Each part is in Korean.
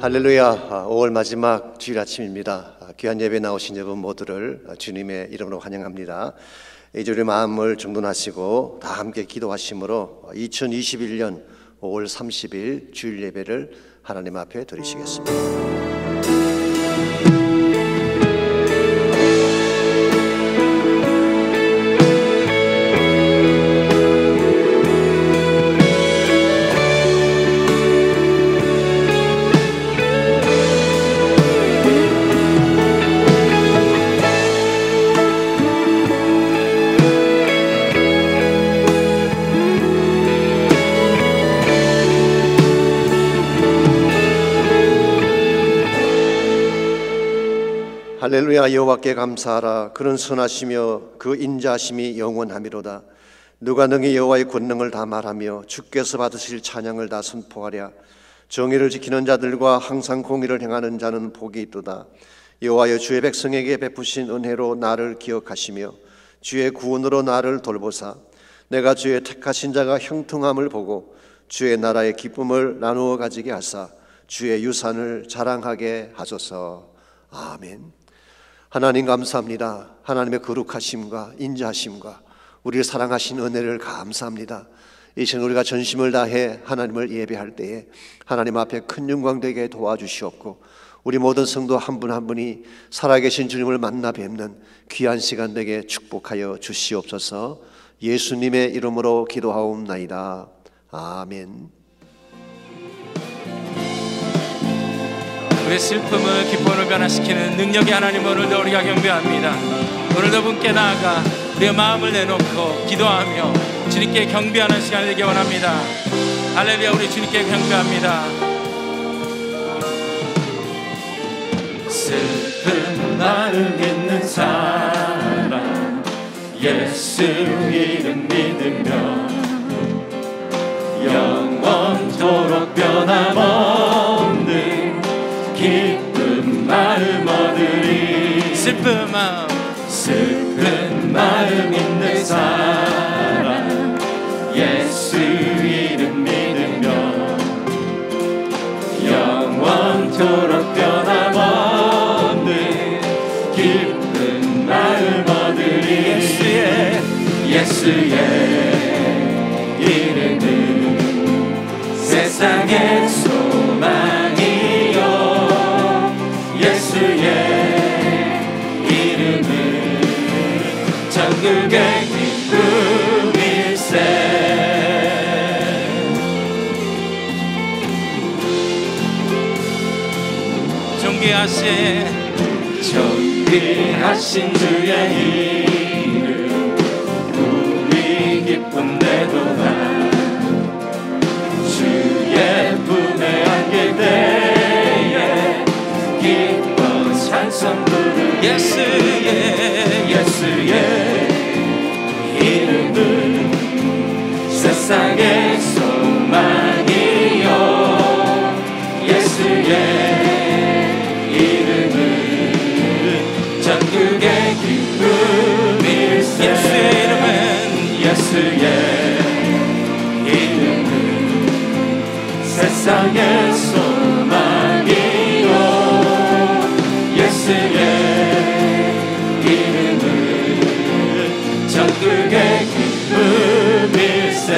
할렐루야. 5월 마지막 주일 아침입니다. 귀한 예배 나오신 여러분 모두를 주님의 이름으로 환영합니다. 이제 우리 마음을 정돈하시고 다 함께 기도하심으로 2021년 5월 30일 주일 예배를 하나님 앞에 드리시겠습니다. 할렐루야. 여호와께 감사하라. 그는 선하시며 그 인자하심이 영원하미로다. 누가 능히 여호와의 권능을 다 말하며 주께서 받으실 찬양을 다 선포하랴. 정의를 지키는 자들과 항상 공의를 행하는 자는 복이 있도다. 여호와여, 주의 백성에게 베푸신 은혜로 나를 기억하시며 주의 구원으로 나를 돌보사 내가 주의 택하신 자가 형통함을 보고 주의 나라의 기쁨을 나누어 가지게 하사 주의 유산을 자랑하게 하소서. 아멘. 하나님 감사합니다. 하나님의 거룩하심과 인자하심과 우리를 사랑하신 은혜를 감사합니다. 이 시간 우리가 전심을 다해 하나님을 예배할 때에 하나님 앞에 큰 영광 되게 도와주시옵고 우리 모든 성도 한 분 한 분이 살아계신 주님을 만나 뵙는 귀한 시간 되게 축복하여 주시옵소서. 예수님의 이름으로 기도하옵나이다. 아멘. 우리의 슬픔을 기쁨으로 변화시키는 능력의 하나님, 오늘도 우리가 경배합니다. 오늘도 분께 나아가 우리의 마음을 내놓고 기도하며 주님께 경배하는 시간이 되기 원합니다. 할렐루야. 우리 주님께 경배합니다. 슬픈 마음 있는 사람 예수 이름 믿으며 영원토록 변함없는 기쁜 마음 얻으리. 슬픈 마음 있는 사람 예수 이름 믿으며 영원토록 변함없는 기쁜 마음 얻으리. 예수의 이름은 세상의 소망이요 예수의 이름은 천국의 기쁨일세. 존귀하신 주의 이름 우리 기쁨 내도다. 주의 품에 안길 때에 기뻐 찬송 부르. 예수의 이름은 세상의 소망이요 예수의 이름은 전국의 기쁨일세. 예수의 이름은 세상의 소망이요 예수의 이름은 전국의 기쁨일세.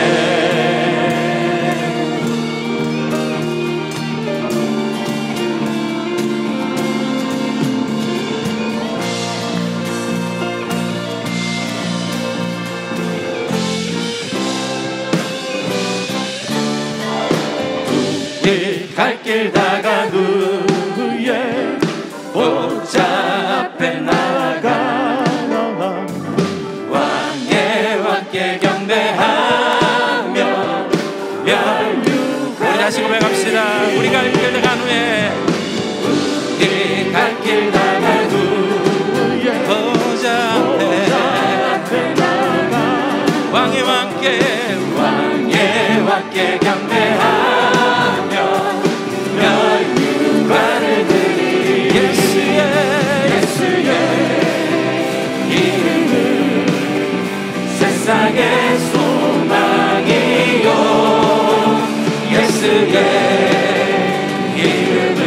갈 길 다간 후에 보좌 앞에 나아가 왕께 경배하며 멸류관. 우리 다시 고백합시다. 우리 갈 길 다간 후에 보좌 앞에 나아가 왕께 경배하며 멸류관을 드리. 예수의 이름은 세상의 소망이요 예수의 이름은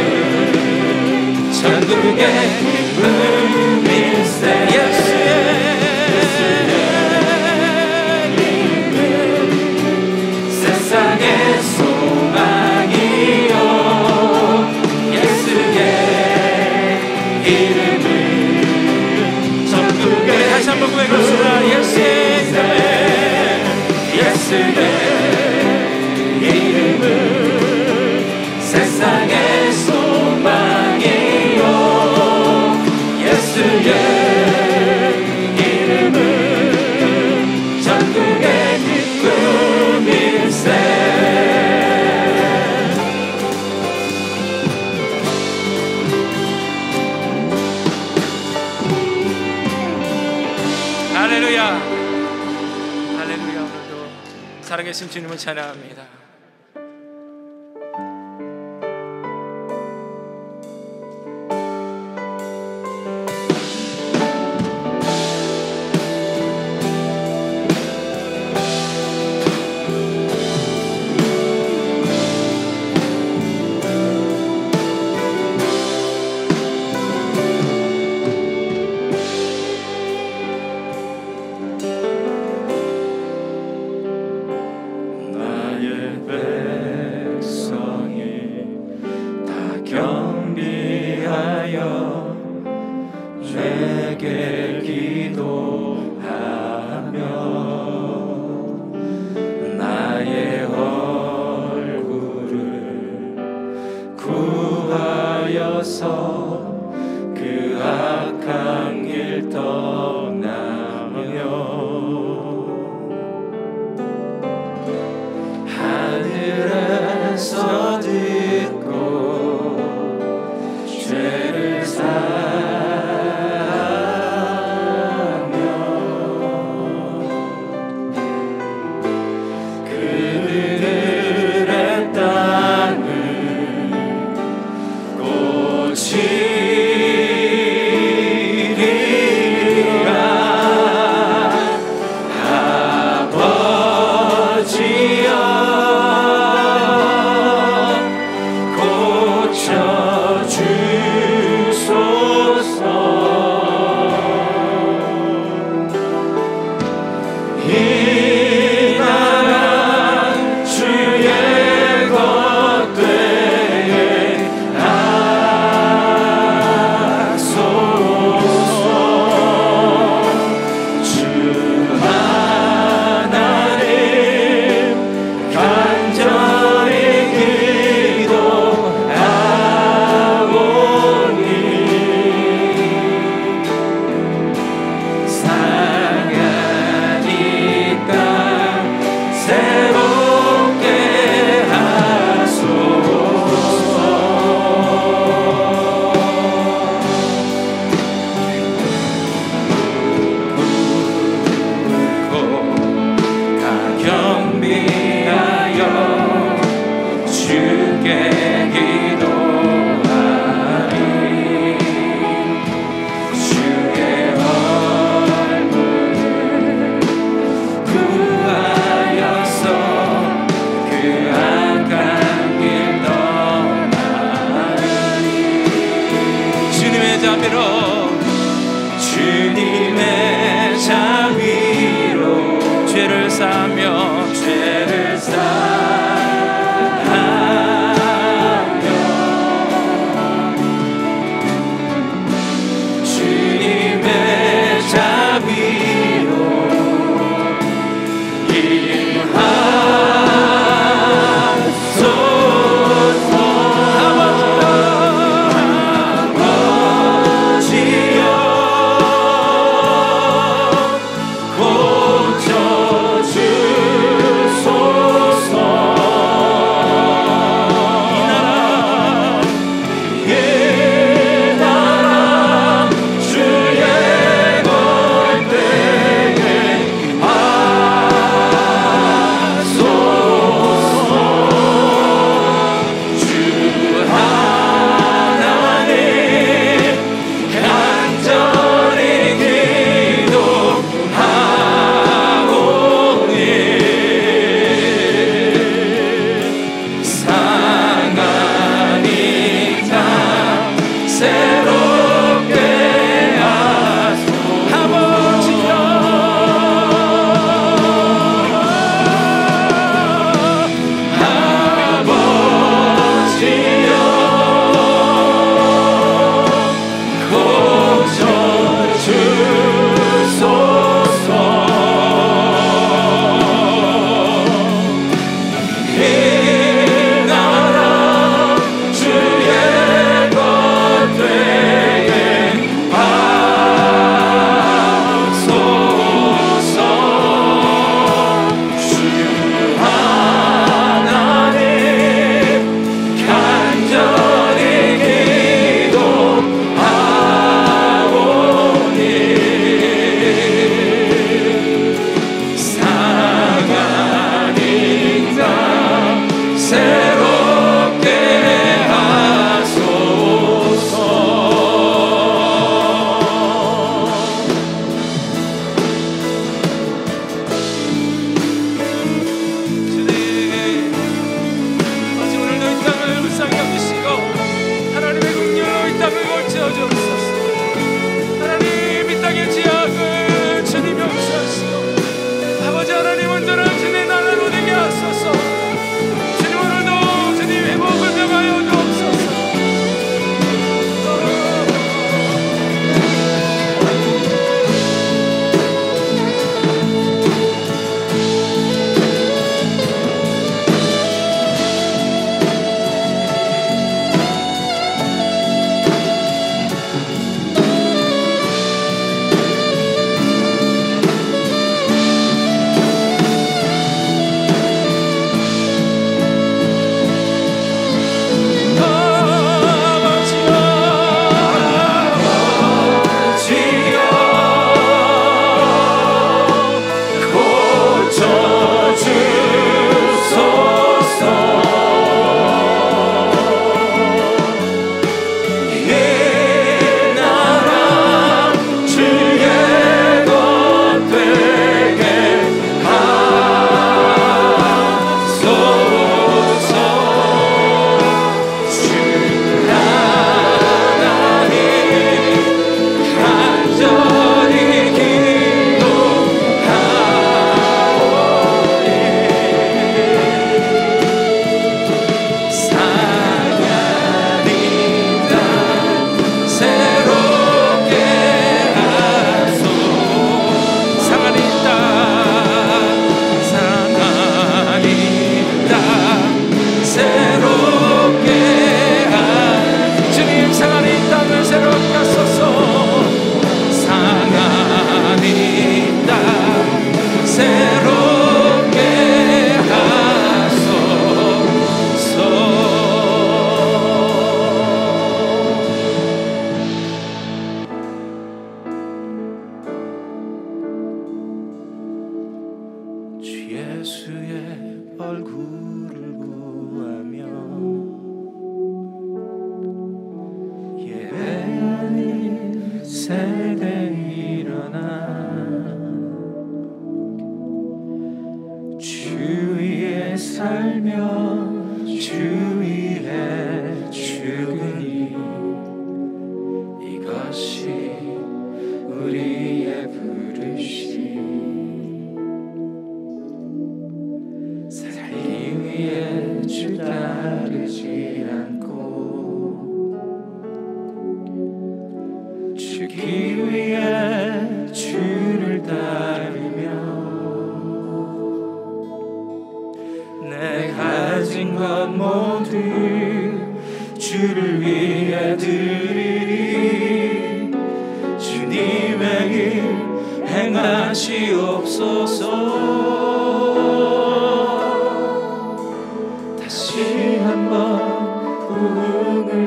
예수의 이름은 세상의 소망이요 예수의 이름은 전국의 기쁨일세 할렐루야 할렐루야. 오늘도 살아계신 주님을 찬양합니다. 내게 기도하며 나의 얼굴을 구하여서 그 악한 길 떠나며 하늘에서 듣고 죄를 주님의 자비로 죄를 사하며 주님의 자비로 고쳐주소서 새롭게 하소서. 주님, 아직 오늘도 이 땅을 불쌍히 여기시고 하나님의 긍휼로 이 땅을 걸쳐 주옵소서. 하나님, 이 땅의 지역을 주님이 역사하시고 아버지 하나님 온전한 주님의 나라로 되게 하소서. 주님, 오늘도 주님 회복을 명하여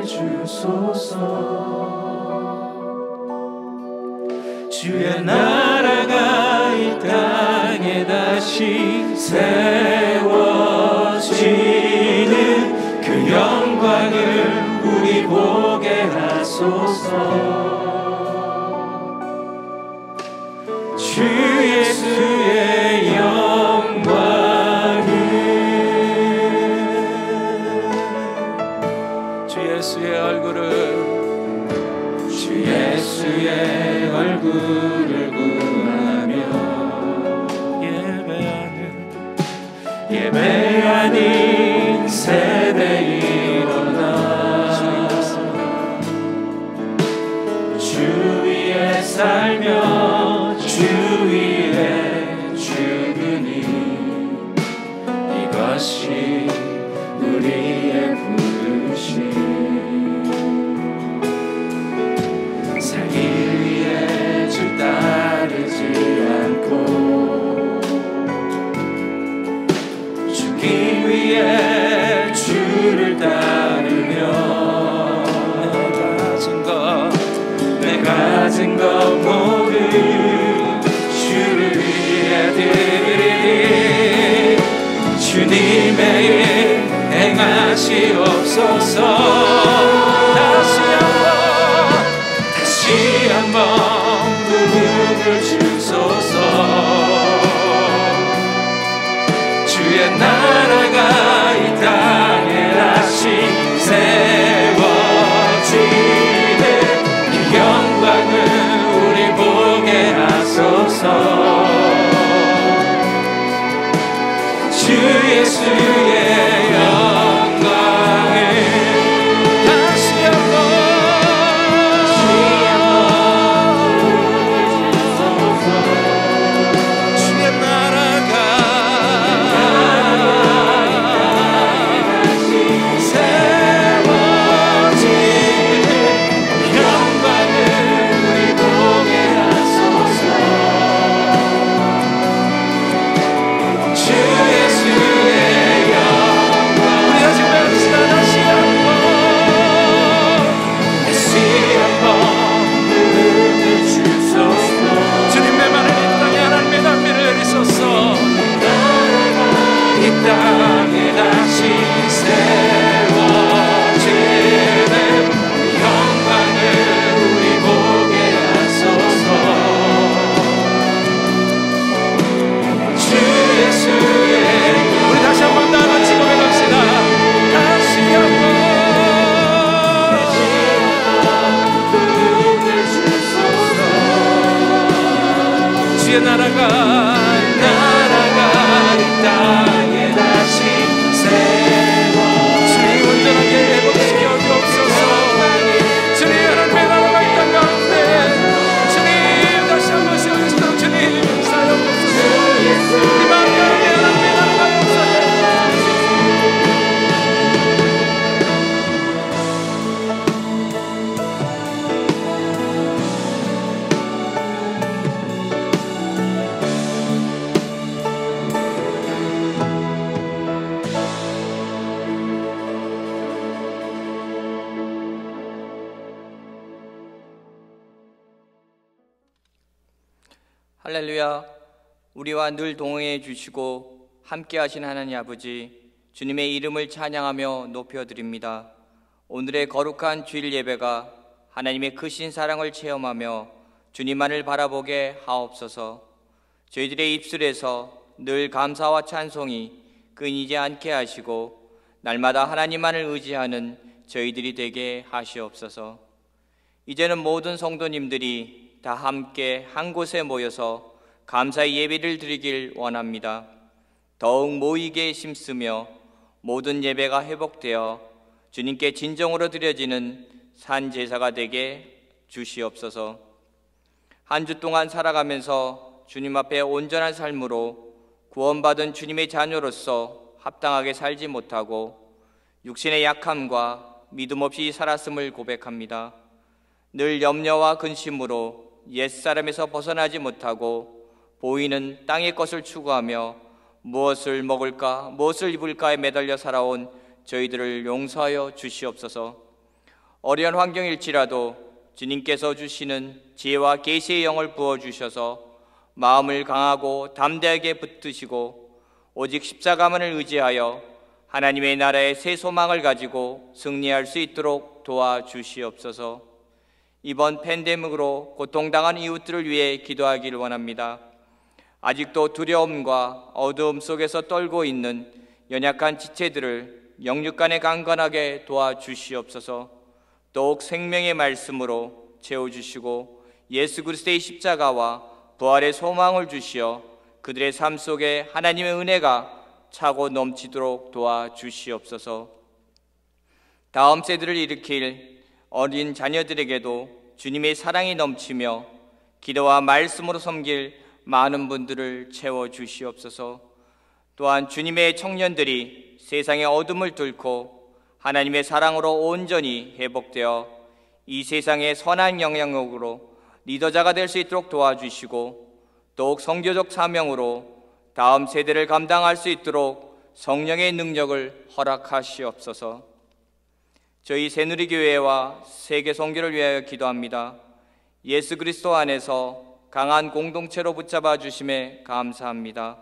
주옵소서. 주의 나라가 이 땅에 다시 세워지는 그 영광을 우리 보게 하소서. 주 예수의 영광을, 주 예수의 얼굴을, 주 예수의 얼굴을 구하며 예배하는 세대 일어나 주 위에 살며 주 위에 죽으니 이것이 우리의 부르심. 살기 위해 주 따르지 않고 죽기 위해 주를 따르며 내 가진 것 모두 주를 위해 드리리. 주님의 일 하시옵소서. 다시 한번 부름을 주소서. 주의 나라가 이 땅에 다시 세워지는 그 영광을 우리 보게 하소서. 주 예수의 영광을 다시 한번 주의 나라가 세워지는 영광을 우리 보게 하소서. 주 예수의 영광 우리 다시 외칩시다. 다시 한번 부름을 주소서. 주님의 말을 이 땅에 하나님의 담비를 내리소서. 이 땅에 다시 세워지는 영광을 우리 보게 하소서. 주 예수의 우리 다시 한번 다 같이 고백합시다. 다시 한번 부름을 주소서. 주의 나라가 이 땅에 다시 세워 주님 온전하게 회복시켜 주옵소서. 주님 하나님의 나라가 이 땅 가운데 주님 다시 한번 세워주시도록 주님 사용하옵소서. 우리 마음 가운데 하나님의 나라가 역사해 할렐루야. 우리와 늘 동행해 주시고 함께 하신 하나님 아버지, 주님의 이름을 찬양하며 높여드립니다. 오늘의 거룩한 주일 예배가 하나님의 크신 사랑을 체험하며 주님만을 바라보게 하옵소서. 저희들의 입술에서 늘 감사와 찬송이 끊이지 않게 하시고 날마다 하나님만을 의지하는 저희들이 되게 하시옵소서. 이제는 모든 성도님들이 다 함께 한 곳에 모여서 감사의 예배를 드리길 원합니다. 더욱 모이게 힘쓰며 모든 예배가 회복되어 주님께 진정으로 드려지는 산 제사가 되게 주시옵소서. 한 주 동안 살아가면서 주님 앞에 온전한 삶으로 구원받은 주님의 자녀로서 합당하게 살지 못하고 육신의 약함과 믿음 없이 살았음을 고백합니다. 늘 염려와 근심으로 옛사람에서 벗어나지 못하고 보이는 땅의 것을 추구하며 무엇을 먹을까 무엇을 입을까에 매달려 살아온 저희들을 용서하여 주시옵소서. 어려운 환경일지라도 주님께서 주시는 지혜와 계시의 영을 부어주셔서 마음을 강하고 담대하게 붙드시고 오직 십자가만을 의지하여 하나님의 나라의 새 소망을 가지고 승리할 수 있도록 도와주시옵소서. 이번 팬데믹으로 고통당한 이웃들을 위해 기도하기를 원합니다. 아직도 두려움과 어두움 속에서 떨고 있는 연약한 지체들을 영육간에 강건하게 도와주시옵소서. 더욱 생명의 말씀으로 채워주시고 예수 그리스도의 십자가와 부활의 소망을 주시어 그들의 삶 속에 하나님의 은혜가 차고 넘치도록 도와주시옵소서. 다음 세대를 일으킬 어린 자녀들에게도 주님의 사랑이 넘치며 기도와 말씀으로 섬길 많은 분들을 채워주시옵소서. 또한 주님의 청년들이 세상의 어둠을 뚫고 하나님의 사랑으로 온전히 회복되어 이 세상의 선한 영향력으로 리더자가 될 수 있도록 도와주시고 더욱 선교적 사명으로 다음 세대를 감당할 수 있도록 성령의 능력을 허락하시옵소서. 저희 새누리교회와 세계 선교를 위하여 기도합니다. 예수 그리스도 안에서 강한 공동체로 붙잡아 주심에 감사합니다.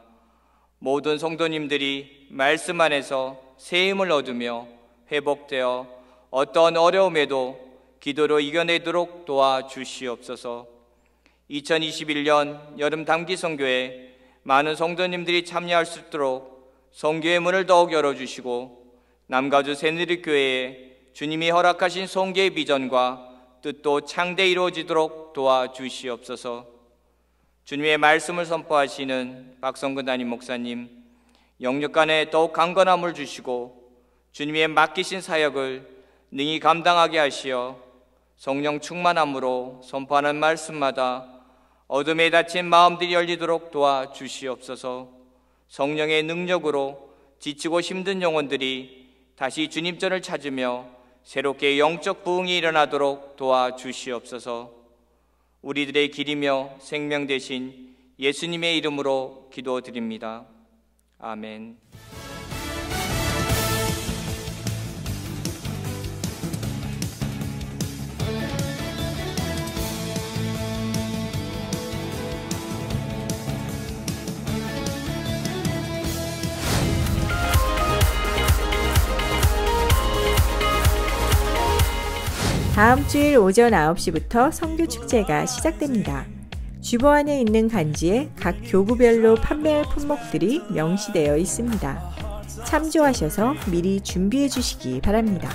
모든 성도님들이 말씀 안에서 새 힘을 얻으며 회복되어 어떤 어려움에도 기도로 이겨내도록 도와주시옵소서. 2021년 여름 단기 선교에 많은 성도님들이 참여할 수 있도록 선교의 문을 더욱 열어주시고 남가주 새누리교회에 주님이 허락하신 선교의 비전과 뜻도 창대히 이루어지도록 도와주시옵소서. 주님의 말씀을 선포하시는 박성근 담임 목사님, 영육간에 더욱 강건함을 주시고 주님의 맡기신 사역을 능히 감당하게 하시어 성령 충만함으로 선포하는 말씀마다 어둠에 닫힌 마음들이 열리도록 도와주시옵소서. 성령의 능력으로 지치고 힘든 영혼들이 다시 주님전을 찾으며 새롭게 영적 부흥이 일어나도록 도와주시옵소서. 우리들의 길이며 생명 되신 예수님의 이름으로 기도드립니다. 아멘. 다음 주일 오전 9시부터 선교축제가 시작됩니다. 주보안에 있는 간지에 각 교구별로 판매할 품목들이 명시되어 있습니다. 참조하셔서 미리 준비해 주시기 바랍니다.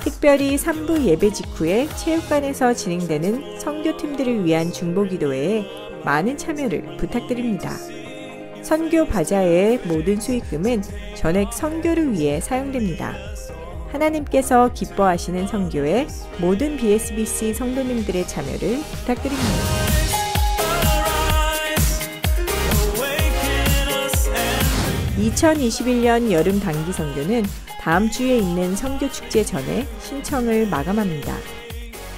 특별히 3부 예배 직후에 체육관에서 진행되는 선교팀들을 위한 중보기도회에 많은 참여를 부탁드립니다. 선교 바자회의 모든 수익금은 전액 선교를 위해 사용됩니다. 하나님께서 기뻐하시는 선교에 모든 BSBC 성도님들의 참여를 부탁드립니다. (2021년) 여름 단기 선교는 다음 주에 있는 선교축제 전에 신청을 마감합니다.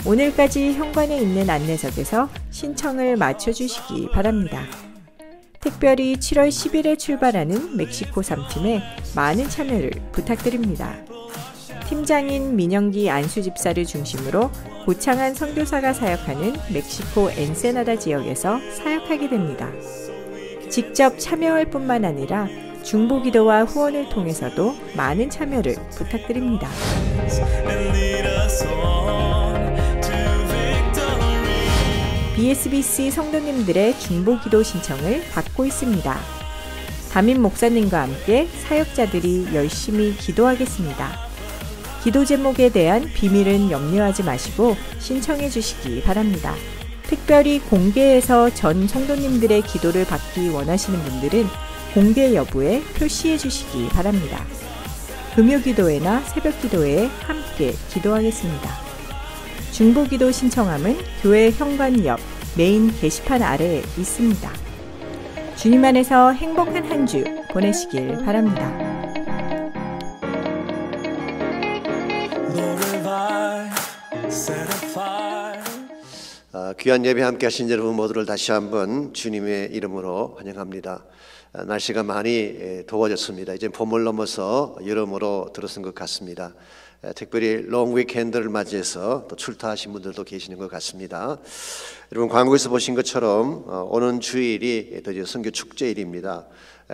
오늘까지 현관에 있는 안내석에서 신청을 마쳐주시기 바랍니다. 특별히 7월 10일에 출발하는 멕시코 3팀에 많은 참여를 부탁드립니다. 팀장인 민영기 안수집사를 중심으로 고창한 선교사가 사역하는 멕시코 엔세나다 지역에서 사역하게 됩니다. 직접 참여할 뿐만 아니라 중보기도와 후원을 통해서도 많은 참여를 부탁드립니다. BSBC 성도님들의 중보기도 신청을 받고 있습니다. 담임 목사님과 함께 사역자들이 열심히 기도하겠습니다. 기도 제목에 대한 비밀은 염려하지 마시고 신청해 주시기 바랍니다. 특별히 공개해서 전 성도님들의 기도를 받기 원하시는 분들은 공개 여부에 표시해 주시기 바랍니다. 금요기도회나 새벽기도회에 함께 기도하겠습니다. 중보기도 신청함은 교회 현관 옆 메인 게시판 아래에 있습니다. 주님 안에서 행복한 한 주 보내시길 바랍니다. 귀한 예배 함께 하신 여러분 모두를 다시 한번 주님의 이름으로 환영합니다. 날씨가 많이 더워졌습니다. 이제 봄을 넘어서 여름으로 들어선 것 같습니다. 특별히 롱 위켄드를 맞이해서 또 출타하신 분들도 계시는 것 같습니다. 여러분 광고에서 보신 것처럼 오는 주일이 드디어 선교 축제일입니다.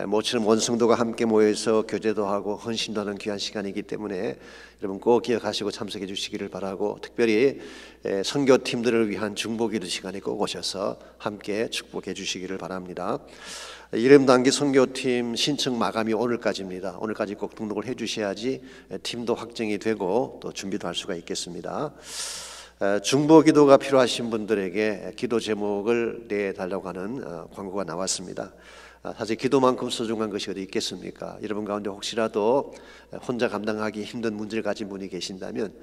모처럼 원성도가 함께 모여서 교제도 하고 헌신도 하는 귀한 시간이기 때문에 여러분 꼭 기억하시고 참석해 주시기를 바라고, 특별히 선교팀들을 위한 중보기도 시간에 꼭 오셔서 함께 축복해 주시기를 바랍니다. 이름 단기 선교팀 신청 마감이 오늘까지입니다. 오늘까지 꼭 등록을 해 주셔야지 팀도 확정이 되고 또 준비도 할 수가 있겠습니다. 중보기도가 필요하신 분들에게 기도 제목을 내달라고 하는 광고가 나왔습니다. 사실 기도만큼 소중한 것이 어디 있겠습니까? 여러분 가운데 혹시라도 혼자 감당하기 힘든 문제를 가진 분이 계신다면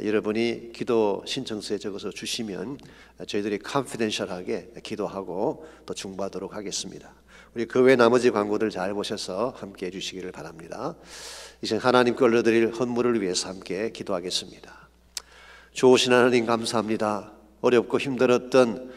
여러분이 기도 신청서에 적어서 주시면 저희들이 컨피덴셜하게 기도하고 또 중보하도록 하겠습니다. 우리 그 외 나머지 광고들 잘 보셔서 함께 해주시기를 바랍니다. 이제 하나님께 올려드릴 헌물을 위해서 함께 기도하겠습니다. 좋으신 하나님 감사합니다. 어렵고 힘들었던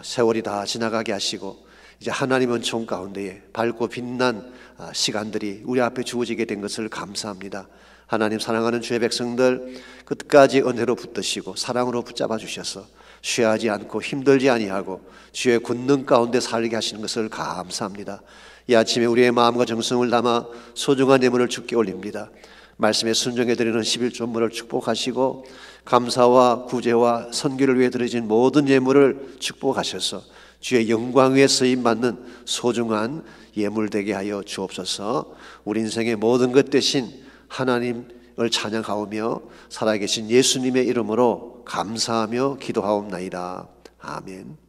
세월이 다 지나가게 하시고 이제 하나님 은총 가운데에 밝고 빛난 시간들이 우리 앞에 주어지게 된 것을 감사합니다. 하나님 사랑하는 주의 백성들 끝까지 은혜로 붙드시고 사랑으로 붙잡아 주셔서 쉬하지 않고 힘들지 아니하고 주의 권능 가운데 살게 하시는 것을 감사합니다. 이 아침에 우리의 마음과 정성을 담아 소중한 예물을 주께 올립니다. 말씀에 순종해 드리는 11조물을 축복하시고 감사와 구제와 선교를 위해 드려진 모든 예물을 축복하셔서 주의 영광 위에 쓰임받는 소중한 예물 되게 하여 주옵소서. 우리 인생의 모든 것 대신 하나님을 찬양하오며 살아계신 예수님의 이름으로 감사하며 기도하옵나이다. 아멘.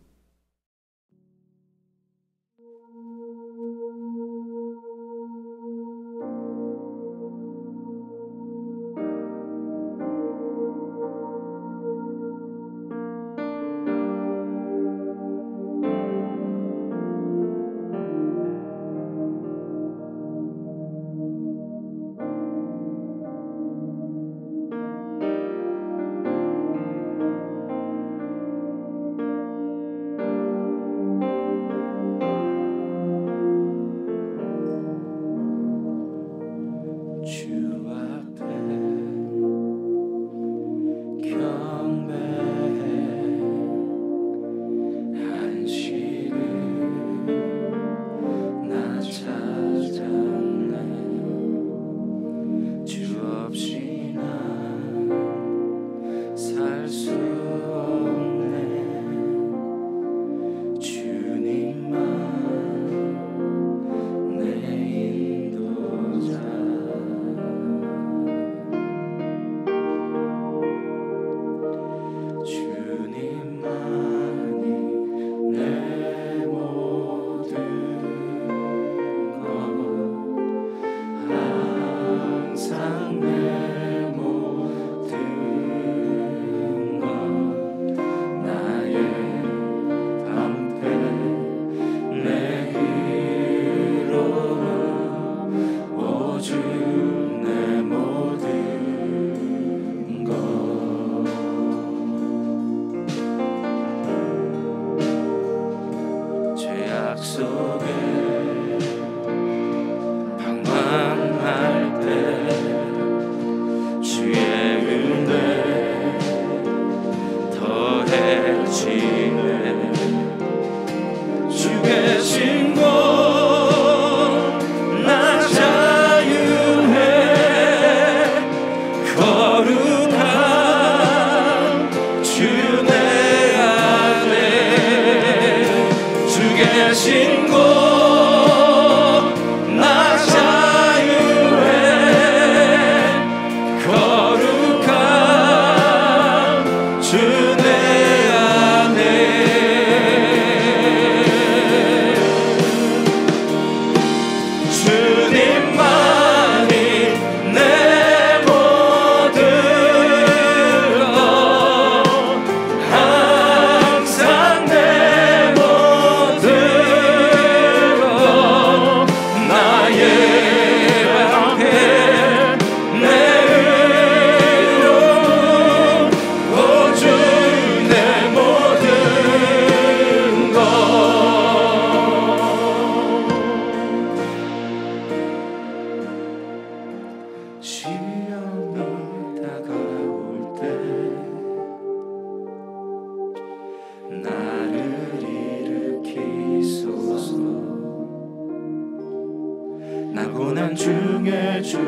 고난 중에 주지하리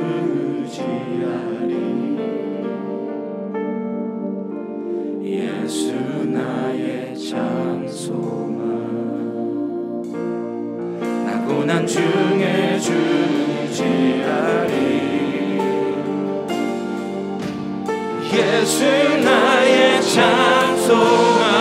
예수 나의 참 소망 나 고난 중에 주지하리 예수 나의 참 소망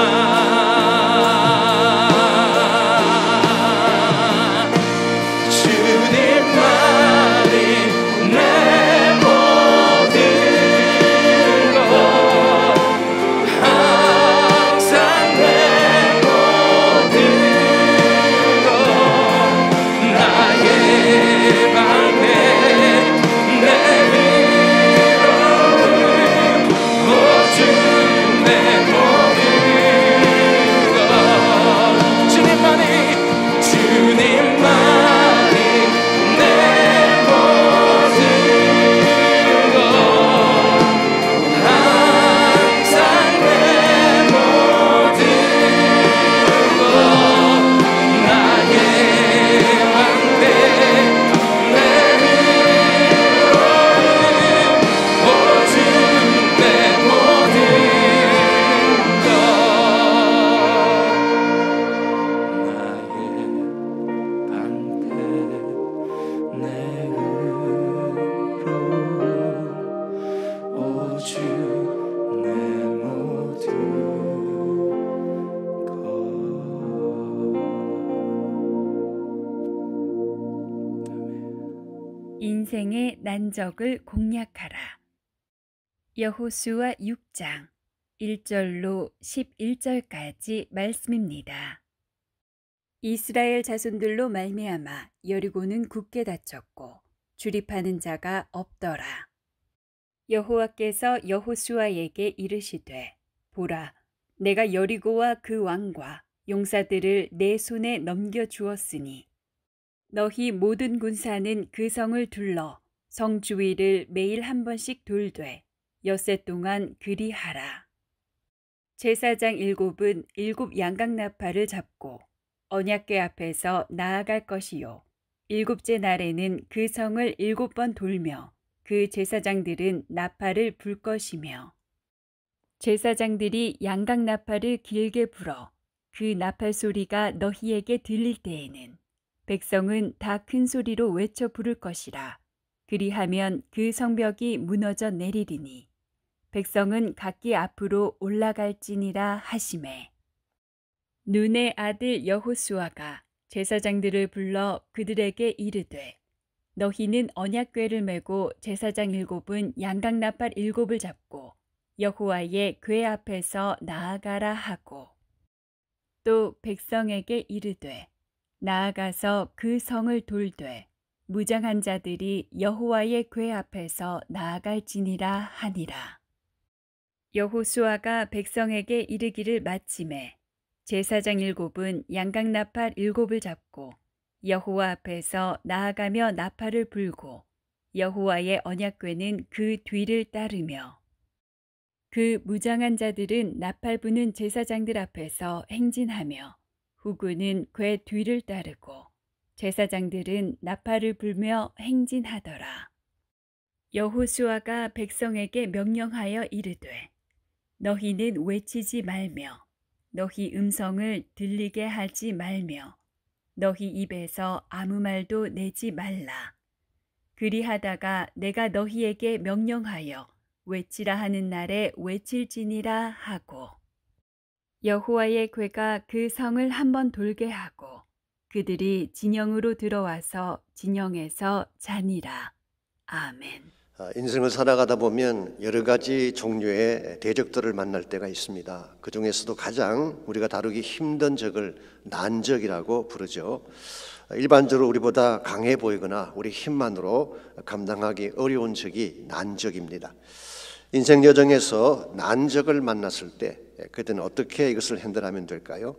주님만이 인생의 난적을 공략하라. 여호수아 6장 1절로 11절까지 말씀입니다. 이스라엘 자손들로 말미암아 여리고는 굳게 닫혔고 출입하는 자가 없더라. 여호와께서 여호수아에게 이르시되 보라, 내가 여리고와 그 왕과 용사들을 내 손에 넘겨 주었으니 너희 모든 군사는 그 성을 둘러 성 주위를 매일 한 번씩 돌되 엿새 동안 그리하라. 제사장 7은 7 양각나팔을 잡고 언약궤 앞에서 나아갈 것이요 7째 날에는 그 성을 7번 돌며 그 제사장들은 나팔을 불 것이며 제사장들이 양각나팔을 길게 불어 그 나팔 소리가 너희에게 들릴 때에는 백성은 다 큰 소리로 외쳐 부를 것이라. 그리하면 그 성벽이 무너져 내리리니 백성은 각기 앞으로 올라갈지니라 하시매. 눈의 아들 여호수아가 제사장들을 불러 그들에게 이르되 너희는 언약궤를 메고 제사장 7은 양각나팔 7을 잡고 여호와의 궤 앞에서 나아가라 하고 또 백성에게 이르되 나아가서 그 성을 돌되 무장한 자들이 여호와의 궤 앞에서 나아갈지니라 하니라. 여호수아가 백성에게 이르기를 마침에 제사장 7은 양각나팔 7을 잡고 여호와 앞에서 나아가며 나팔을 불고 여호와의 언약궤는 그 뒤를 따르며 그 무장한 자들은 나팔 부는 제사장들 앞에서 행진하며 후군은 궤 뒤를 따르고 제사장들은 나팔을 불며 행진하더라. 여호수아가 백성에게 명령하여 이르되 너희는 외치지 말며 너희 음성을 들리게 하지 말며 너희 입에서 아무 말도 내지 말라. 그리하다가 내가 너희에게 명령하여 외치라 하는 날에 외칠지니라 하고 여호와의 궤가 그 성을 한번 돌게 하고 그들이 진영으로 들어와서 진영에서 자니라. 아멘. 인생을 살아가다 보면 여러 가지 종류의 대적들을 만날 때가 있습니다. 그 중에서도 가장 우리가 다루기 힘든 적을 난적이라고 부르죠. 일반적으로 우리보다 강해 보이거나 우리 힘만으로 감당하기 어려운 적이 난적입니다. 인생 여정에서 난적을 만났을 때 그때는 어떻게 이것을 핸들하면 될까요?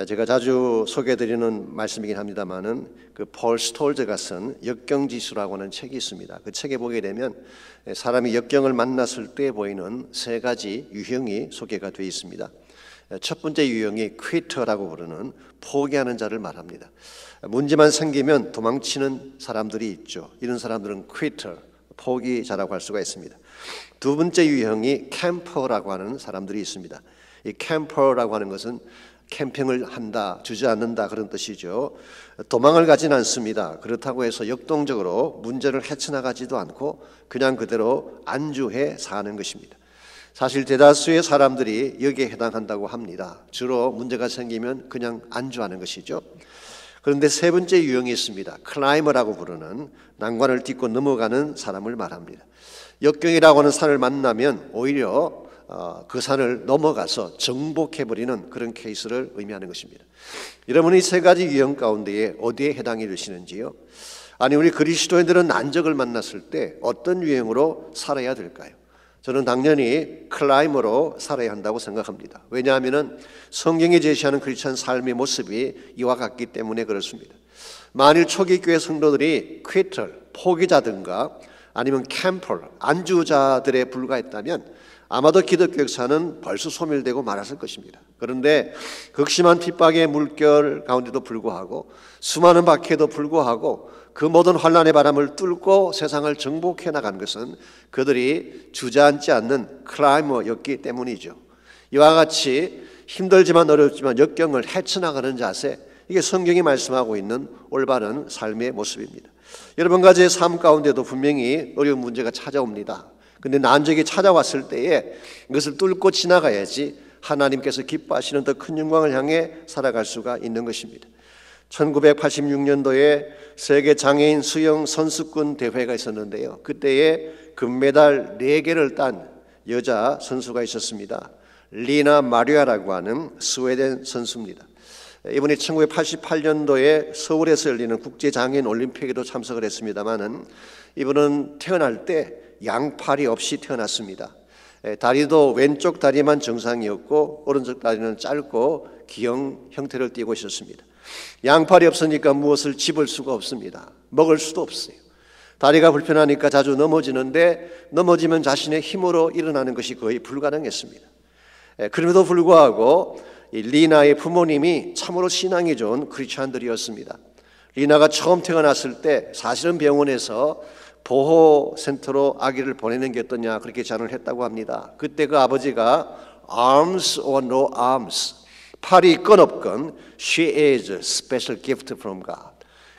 제가 자주 소개해드리는 말씀이긴 합니다만은 그 폴 스톨즈가 쓴 역경지수라고 하는 책이 있습니다. 그 책에 보게 되면 사람이 역경을 만났을 때 보이는 3가지 유형이 소개가 되어 있습니다. 첫 번째 유형이 퀴터라고 부르는 포기하는 자를 말합니다. 문제만 생기면 도망치는 사람들이 있죠. 이런 사람들은 퀴터, 포기자라고 할 수가 있습니다. 두 번째 유형이 캠퍼라고 하는 사람들이 있습니다. 이 캠퍼라고 하는 것은 캠핑을 한다, 주저앉는다 그런 뜻이죠. 도망을 가진 않습니다. 그렇다고 해서 역동적으로 문제를 헤쳐나가지도 않고 그냥 그대로 안주해 사는 것입니다. 사실 대다수의 사람들이 여기에 해당한다고 합니다. 주로 문제가 생기면 그냥 안주하는 것이죠. 그런데 세 번째 유형이 있습니다. 클라이머라고 부르는 난관을 딛고 넘어가는 사람을 말합니다. 역경이라고 하는 산을 만나면 오히려 그 산을 넘어가서 정복해버리는 그런 케이스를 의미하는 것입니다. 여러분이 3가지 유형 가운데에 어디에 해당이 되시는지요? 아니 우리 그리스도인들은 난적을 만났을 때 어떤 유형으로 살아야 될까요? 저는 당연히 클라이머로 살아야 한다고 생각합니다. 왜냐하면 성경이 제시하는 크리스찬 삶의 모습이 이와 같기 때문에 그렇습니다. 만일 초기 교회 성도들이 퀴터, 포기자든가 아니면 캠퍼, 안주자들에 불과했다면 아마도 기독교 역사는 벌써 소멸되고 말았을 것입니다. 그런데 극심한 핍박의 물결 가운데도 불구하고 수많은 박해도 불구하고 그 모든 환난의 바람을 뚫고 세상을 정복해 나간 것은 그들이 주저앉지 않는 클라이머였기 때문이죠. 이와 같이 힘들지만 어렵지만 역경을 헤쳐나가는 자세, 이게 성경이 말씀하고 있는 올바른 삶의 모습입니다. 여러분과 제 삶 가운데도 분명히 어려운 문제가 찾아옵니다. 근데 난적이 찾아왔을 때에 이것을 뚫고 지나가야지 하나님께서 기뻐하시는 더 큰 영광을 향해 살아갈 수가 있는 것입니다. 1986년도에 세계 장애인 수영 선수권 대회가 있었는데요. 그때에 금메달 4개를 딴 여자 선수가 있었습니다. 리나 마리아라고 하는 스웨덴 선수입니다. 이분이 1988년도에 서울에서 열리는 국제장애인 올림픽에도 참석을 했습니다마는 이분은 태어날 때 양팔이 없이 태어났습니다. 다리도 왼쪽 다리만 정상이었고 오른쪽 다리는 짧고 기형 형태를 띠고 있었습니다. 양팔이 없으니까 무엇을 집을 수가 없습니다. 먹을 수도 없어요. 다리가 불편하니까 자주 넘어지는데 넘어지면 자신의 힘으로 일어나는 것이 거의 불가능했습니다. 그럼에도 불구하고 이 리나의 부모님이 참으로 신앙이 좋은 크리스찬들이었습니다. 리나가 처음 태어났을 때 사실은 병원에서 보호센터로 아기를 보내는 게 어떠냐 그렇게 제안을 했다고 합니다. 그때 그 아버지가 arms or no arms, 팔이 있건 없건 she is a special gift from God.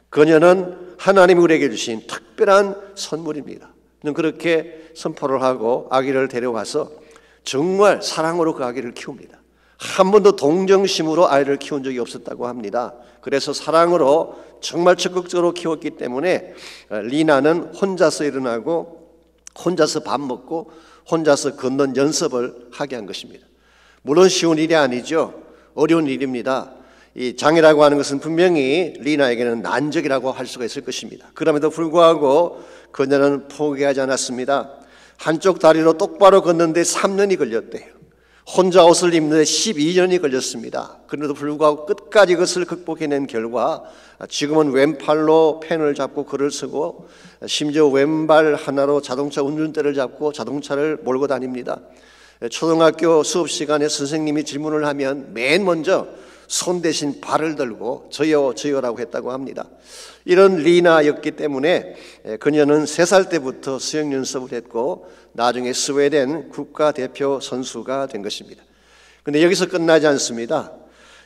그녀는 하나님이 우리에게 주신 특별한 선물입니다. 그렇게 선포를 하고 아기를 데려가서 정말 사랑으로 그 아기를 키웁니다. 한 번도 동정심으로 아이를 키운 적이 없었다고 합니다. 그래서 사랑으로 정말 적극적으로 키웠기 때문에 리나는 혼자서 일어나고 혼자서 밥 먹고 혼자서 걷는 연습을 하게 한 것입니다. 물론 쉬운 일이 아니죠. 어려운 일입니다. 이 장애라고 하는 것은 분명히 리나에게는 난적이라고 할 수가 있을 것입니다. 그럼에도 불구하고 그녀는 포기하지 않았습니다. 한쪽 다리로 똑바로 걷는데 3년이 걸렸대요. 혼자 옷을 입는데 12년이 걸렸습니다. 그런데도 불구하고 끝까지 그것을 극복해낸 결과 지금은 왼팔로 펜을 잡고 글을 쓰고 심지어 왼발 하나로 자동차 운전대를 잡고 자동차를 몰고 다닙니다. 초등학교 수업 시간에 선생님이 질문을 하면 맨 먼저 손 대신 발을 들고 저요 저요라고 했다고 합니다. 이런 리나였기 때문에 그녀는 3살 때부터 수영 연습을 했고 나중에 스웨덴 국가대표 선수가 된 것입니다. 그런데 여기서 끝나지 않습니다.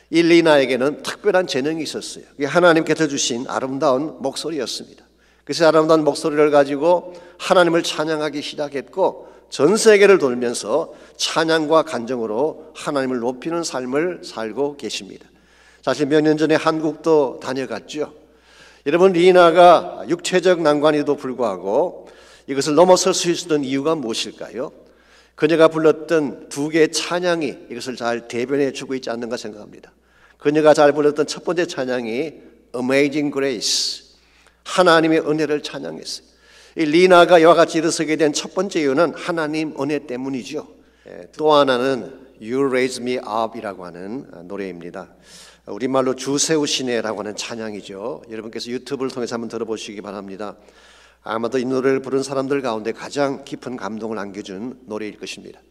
이 리나에게는 특별한 재능이 있었어요. 그게 하나님께서 주신 아름다운 목소리였습니다. 그래서 아름다운 목소리를 가지고 하나님을 찬양하기 시작했고 전 세계를 돌면서 찬양과 간정으로 하나님을 높이는 삶을 살고 계십니다. 사실 몇 년 전에 한국도 다녀갔죠. 여러분, 리나가 육체적 난관에도 불구하고 이것을 넘어설 수 있었던 이유가 무엇일까요? 그녀가 불렀던 2개의 찬양이 이것을 잘 대변해 주고 있지 않는가 생각합니다. 그녀가 잘 불렀던 첫 번째 찬양이 Amazing Grace, 하나님의 은혜를 찬양했어요. 이 리나가 이와 같이 일어서게 된 첫 번째 이유는 하나님 은혜 때문이죠. 또 하나는 You Raise Me Up 이라고 하는 노래입니다. 우리말로 주 세우시네라고 하는 찬양이죠. 여러분께서 유튜브를 통해서 한번 들어보시기 바랍니다. 아마도 이 노래를 부른 사람들 가운데 가장 깊은 감동을 안겨준 노래일 것입니다.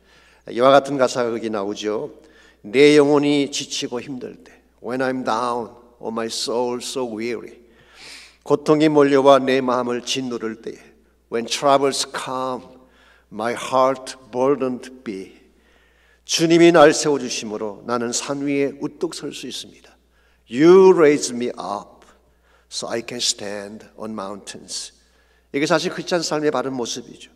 이와 같은 가사가 거기 나오죠. 내 영혼이 지치고 힘들 때 When I'm down, oh my soul so weary, 고통이 몰려와 내 마음을 짓누를 때에 When troubles come, my heart burdened be, 주님이 날 세워주심으로 나는 산 위에 우뚝 설 수 있습니다. You raise me up so I can stand on mountains. 이게 사실 크리스찬 삶의 바른 모습이죠.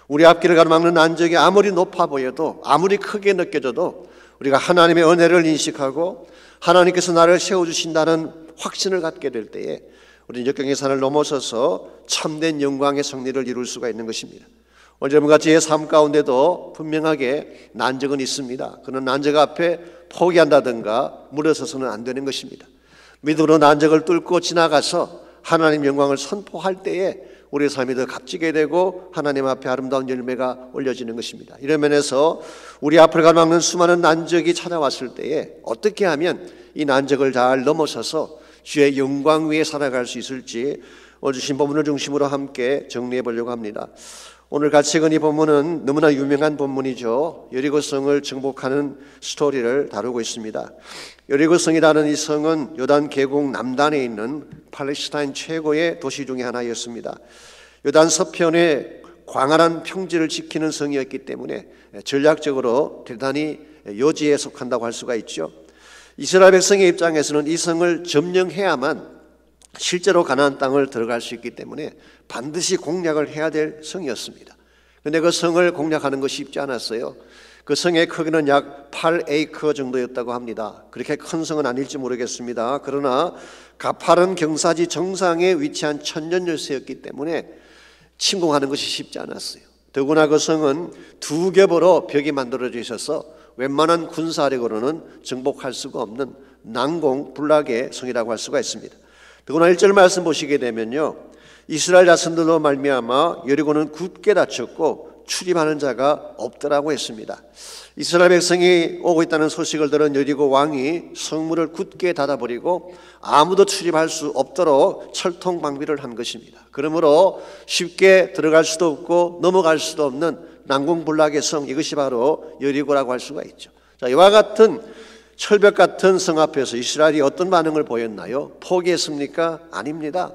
우리 앞길을 가로막는 난적이 아무리 높아 보여도 아무리 크게 느껴져도 우리가 하나님의 은혜를 인식하고 하나님께서 나를 세워주신다는 확신을 갖게 될 때에 우리는 역경의 산을 넘어서서 참된 영광의 승리를 이룰 수가 있는 것입니다. 오늘 여러분같이 제 삶 가운데도 분명하게 난적은 있습니다. 그런 난적 앞에 포기한다든가 물러서서는 안 되는 것입니다. 믿음으로 난적을 뚫고 지나가서 하나님 영광을 선포할 때에 우리의 삶이 더 값지게 되고 하나님 앞에 아름다운 열매가 올려지는 것입니다. 이런 면에서 우리 앞을 가로막는 수많은 난적이 찾아왔을 때에 어떻게 하면 이 난적을 잘 넘어서서 주의 영광 위에 살아갈 수 있을지 오늘 주신 본문을 중심으로 함께 정리해 보려고 합니다. 오늘 같이 읽은 이 본문은 너무나 유명한 본문이죠. 여리고성을 정복하는 스토리를 다루고 있습니다. 여리고성이라는 이 성은 요단 계곡 남단에 있는 팔레스타인 최고의 도시 중에 하나였습니다. 요단 서편의 광활한 평지를 지키는 성이었기 때문에 전략적으로 대단히 요지에 속한다고 할 수가 있죠. 이스라엘 백성의 입장에서는 이 성을 점령해야만 실제로 가나안 땅을 들어갈 수 있기 때문에 반드시 공략을 해야 될 성이었습니다. 그런데 그 성을 공략하는 것이 쉽지 않았어요. 그 성의 크기는 약 8에이커 정도였다고 합니다. 그렇게 큰 성은 아닐지 모르겠습니다. 그러나 가파른 경사지 정상에 위치한 천년 요새였기 때문에 침공하는 것이 쉽지 않았어요. 더구나 그 성은 두 겹으로 벽이 만들어져 있어서 웬만한 군사력으로는 정복할 수가 없는 난공불락의 성이라고 할 수가 있습니다. 더구나 1절 말씀 보시게 되면요, 이스라엘 자손들로 말미암아 여리고는 굳게 닫혔고 출입하는 자가 없더라고 했습니다. 이스라엘 백성이 오고 있다는 소식을 들은 여리고 왕이 성문을 굳게 닫아버리고 아무도 출입할 수 없도록 철통 방비를 한 것입니다. 그러므로 쉽게 들어갈 수도 없고 넘어갈 수도 없는 난공불락의 성, 이것이 바로 여리고라고 할 수가 있죠. 자, 이와 같은 철벽 같은 성 앞에서 이스라엘이 어떤 반응을 보였나요? 포기했습니까? 아닙니다.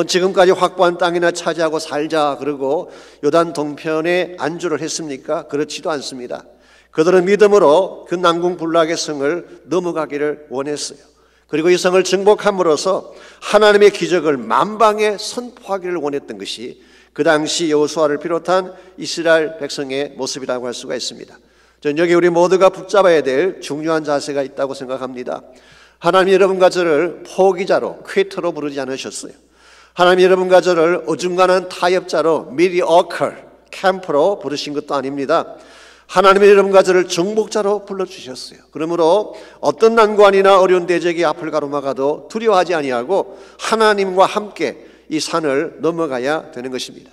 지금까지 확보한 땅이나 차지하고 살자 그러고 요단 동편에 안주를 했습니까? 그렇지도 않습니다. 그들은 믿음으로 그 난공불락의 성을 넘어가기를 원했어요. 그리고 이 성을 정복함으로써 하나님의 기적을 만방에 선포하기를 원했던 것이 그 당시 여호수아를 비롯한 이스라엘 백성의 모습이라고 할 수가 있습니다. 저는 여기 우리 모두가 붙잡아야 될 중요한 자세가 있다고 생각합니다. 하나님 여러분과 저를 포기자로, 퀴터로 부르지 않으셨어요. 하나님 여러분과 저를 어중간한 타협자로, mediocre, 캠프로 부르신 것도 아닙니다. 하나님이 여러분과 저를 정복자로 불러주셨어요. 그러므로 어떤 난관이나 어려운 대적이 앞을 가로막아도 두려워하지 아니하고 하나님과 함께 이 산을 넘어가야 되는 것입니다.